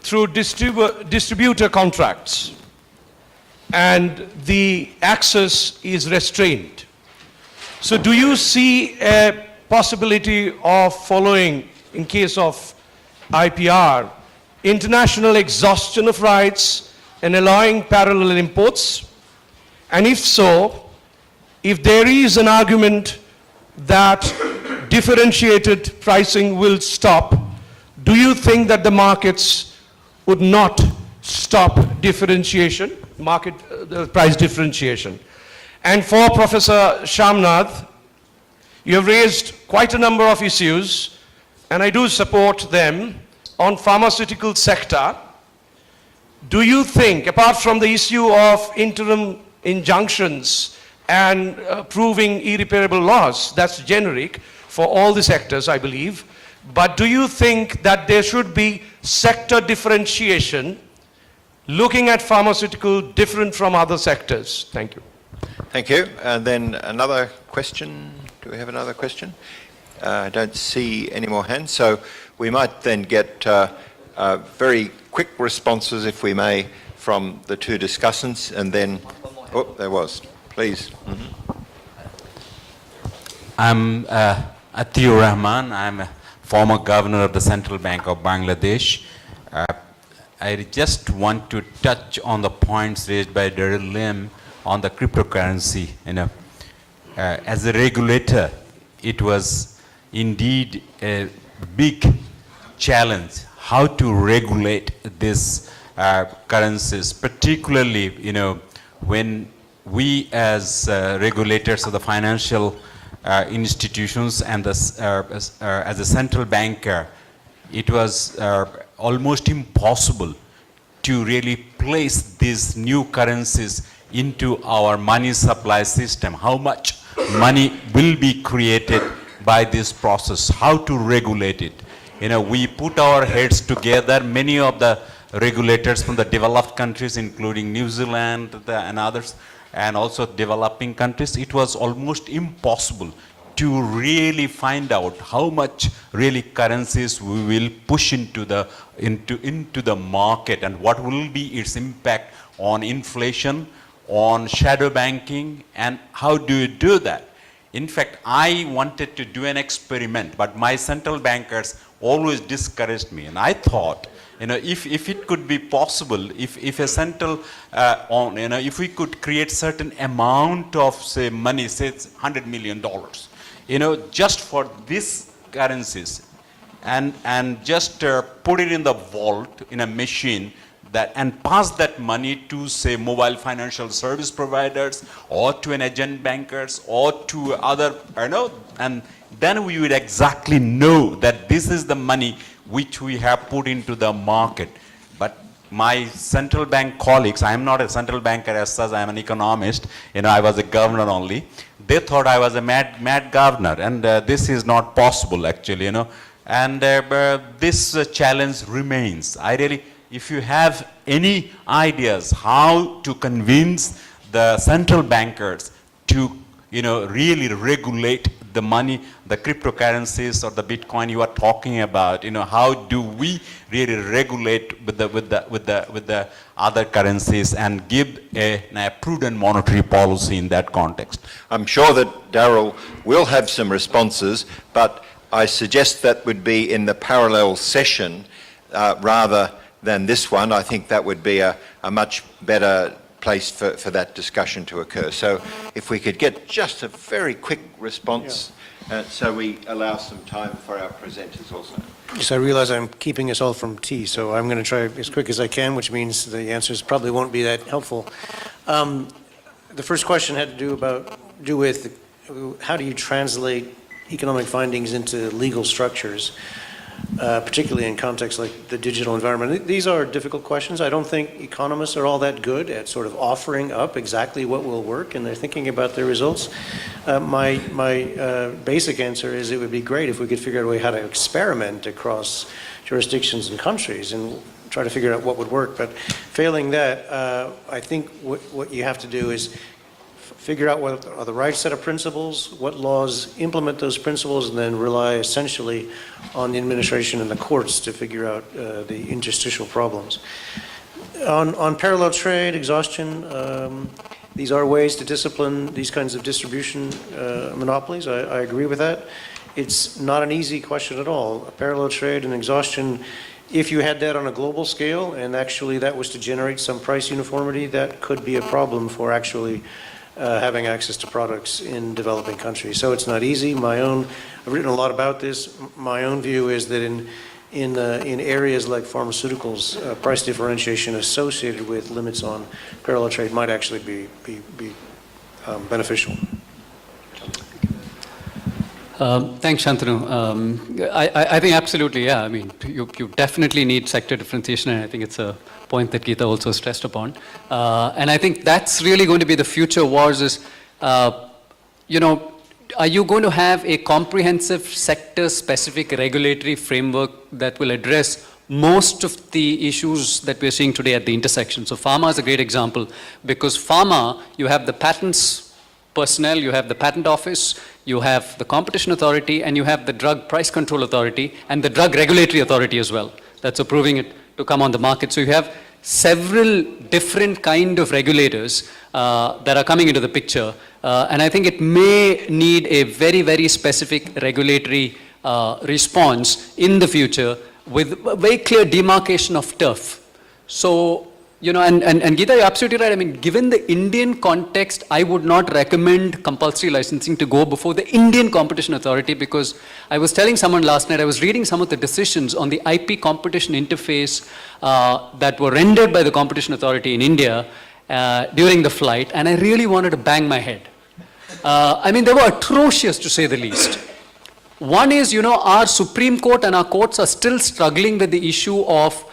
J: through distributor contracts, and the access is restrained. So do you see a possibility of following, in case of IPR, international exhaustion of rights and allowing parallel imports? And if so, if there is an argument that differentiated pricing will stop, do you think that the markets would not stop differentiation, price differentiation? And for Professor Shamnath, you have raised quite a number of issues, and I do support them. On pharmaceutical sector, do you think, apart from the issue of interim injunctions and proving irreparable loss. That's generic for all the sectors, I believe. But do you think that there should be sector differentiation, looking at pharmaceutical different from other sectors? Thank you.
A: Thank you. And then another question. Do we have another question? I don't see any more hands. So we might then get very quick responses, if we may, from the two discussants, and then, oh, there was. Please.
K: I'm Atiur Rahman. I'm a former governor of the Central Bank of Bangladesh. I just want to touch on the points raised by Daryl Lim on the cryptocurrency. As a regulator, it was indeed a big challenge how to regulate these currencies, particularly when we as regulators of the financial institutions and as a central banker, it was almost impossible to really place these new currencies into our money supply system. How much money will be created by this process? How to regulate it? We put our heads together, many of the regulators from the developed countries, including New Zealand and others, and also developing countries. It was almost impossible to really find out how much really currencies we will push into the market, and what will be its impact on inflation, on shadow banking, and how do you do that? In fact, I wanted to do an experiment, but my central bankers always discouraged me, and I thought, if it could be possible, if a central, if we could create certain amount of, say, money, say it's $100 million, just for these currencies, and just put it in the vault in a machine, and pass that money to, say, mobile financial service providers, or to an agent bankers, or to other, and then we would exactly know that this is the money which we have put into the market. But my central bank colleagues, I am not a central banker as such, I am an economist, I was a governor only. They thought I was a mad governor, and this is not possible actually, and this challenge remains. If you have any ideas how to convince the central bankers to really regulate the money, the cryptocurrencies or the Bitcoin you are talking about, how do we really regulate with the other currencies and give a prudent monetary policy in that context?
A: I'm sure that Daryl will have some responses, but I suggest that would be in the parallel session rather than this one. I think that would be a much better place for that discussion to occur. So if we could get just a very quick response, so we allow some time for our presenters also.
C: Yes, I realize I'm keeping us all from tea, so I'm going to try as quick as I can, which means the answers probably won't be that helpful. The first question had to do with how do you translate economic findings into legal structures, particularly in contexts like the digital environment. These are difficult questions. I don't think economists are all that good at sort of offering up exactly what will work, and they're thinking about their results. My basic answer is it would be great if we could figure out a way how to experiment across jurisdictions and countries and try to figure out what would work. But failing that, I think what you have to do is figure out what are the right set of principles, what laws implement those principles, and then rely essentially on the administration and the courts to figure out the interstitial problems. On parallel trade, exhaustion, these are ways to discipline these kinds of distribution monopolies. I agree with that. It's not an easy question at all. Parallel trade and exhaustion, if you had that on a global scale and actually that was to generate some price uniformity, that could be a problem for actually having access to products in developing countries. So it's not easy. I've written a lot about this. My own view is that in areas like pharmaceuticals, price differentiation associated with limits on parallel trade might actually be beneficial.
D: Thanks, Shantanu. I think absolutely, yeah. I mean, you definitely need sector differentiation, and I think it's a point that Geeta also stressed upon. And I think that's really going to be the future wars is, you know, are you going to have a comprehensive sector-specific regulatory framework that will address most of the issues that we're seeing today at the intersection? So pharma is a great example, because pharma, you have the patents personnel, you have the patent office, you have the competition authority, and you have the drug price control authority and the drug regulatory authority as well that's approving it to come on the market. So you have several different kind of regulators that are coming into the picture, and I think it may need a very, very specific regulatory response in the future with a very clear demarcation of turf. So, you know, and Geeta, you're absolutely right. I mean, given the Indian context, I would not recommend compulsory licensing to go before the Indian Competition Authority, because I was telling someone last night, I was reading some of the decisions on the IP competition interface that were rendered by the Competition Authority in India during the flight, and I really wanted to bang my head. I mean, they were atrocious, to say the least. One is, you know, our Supreme Court and our courts are still struggling with the issue of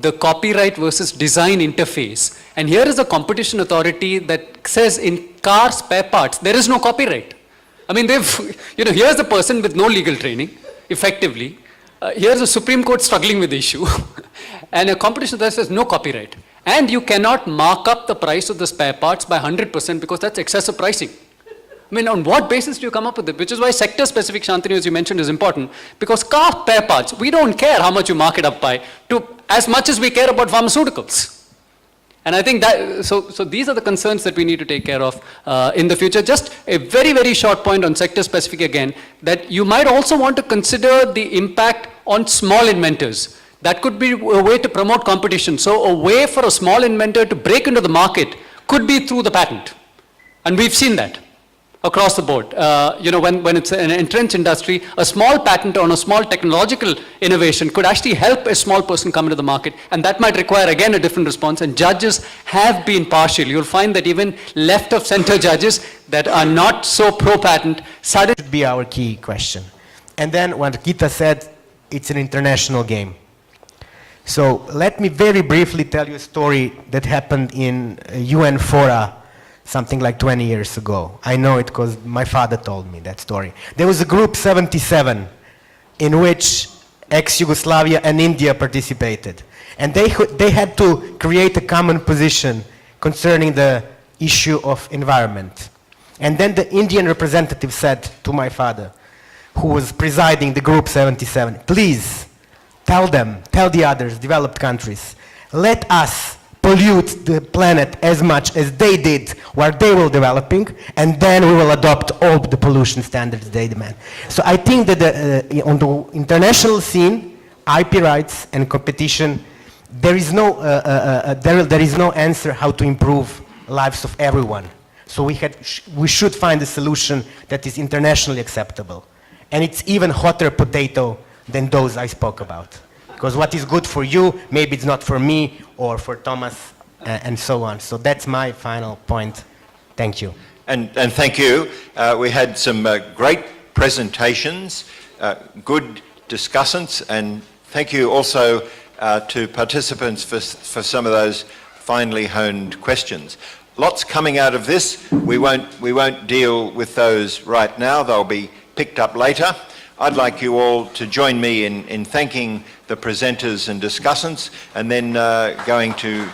D: the copyright versus design interface. And here is a competition authority that says in car spare parts, there is no copyright. I mean, they've, you know, here's a person with no legal training, effectively. Here's a Supreme Court struggling with the issue. And a competition authority says no copyright. And you cannot mark up the price of the spare parts by 100% because that's excessive pricing. I mean, on what basis do you come up with it? Which is why sector-specific, Shantanu, as you mentioned, is important. Because car spare parts, we don't care how much you mark it up by, as much as we care about pharmaceuticals. And I think that, so these are the concerns that we need to take care of in the future. Just a very, very short point on sector-specific again, that you might also want to consider the impact on small inventors. That could be a way to promote competition. So a way for a small inventor to break into the market could be through the patent. And we've seen that across the board. You know, when it's an entrenched industry, a small patent on a small technological innovation could actually help a small person come into the market, and that might require, again, a different response, and judges have been partial. You'll find that even left of center judges that are not so pro-patent suddenly
F: Should be our key question. And then what Geeta said, it's an international game. So let me very briefly tell you a story that happened in UN fora something like 20 years ago. I know it because my father told me that story. There was a group 77 in which ex-Yugoslavia and India participated. And they had to create a common position concerning the issue of environment. And then the Indian representative said to my father, who was presiding the group 77, please tell the others, developed countries, let us pollute the planet as much as they did while they were developing, and then we will adopt all the pollution standards they demand. So I think that on the international scene, IP rights and competition, there is no answer how to improve lives of everyone. So we should find a solution that is internationally acceptable. And it's even hotter potato than those I spoke about. Because what is good for you, maybe it's not for me or for Thomas, and so on. So that's my final point. Thank you.
A: And thank you. We had some great presentations, good discussants, and thank you also to participants for some of those finely honed questions. Lots coming out of this. We won't deal with those right now. They'll be picked up later. I'd like you all to join me in thanking the presenters and discussants, and then going to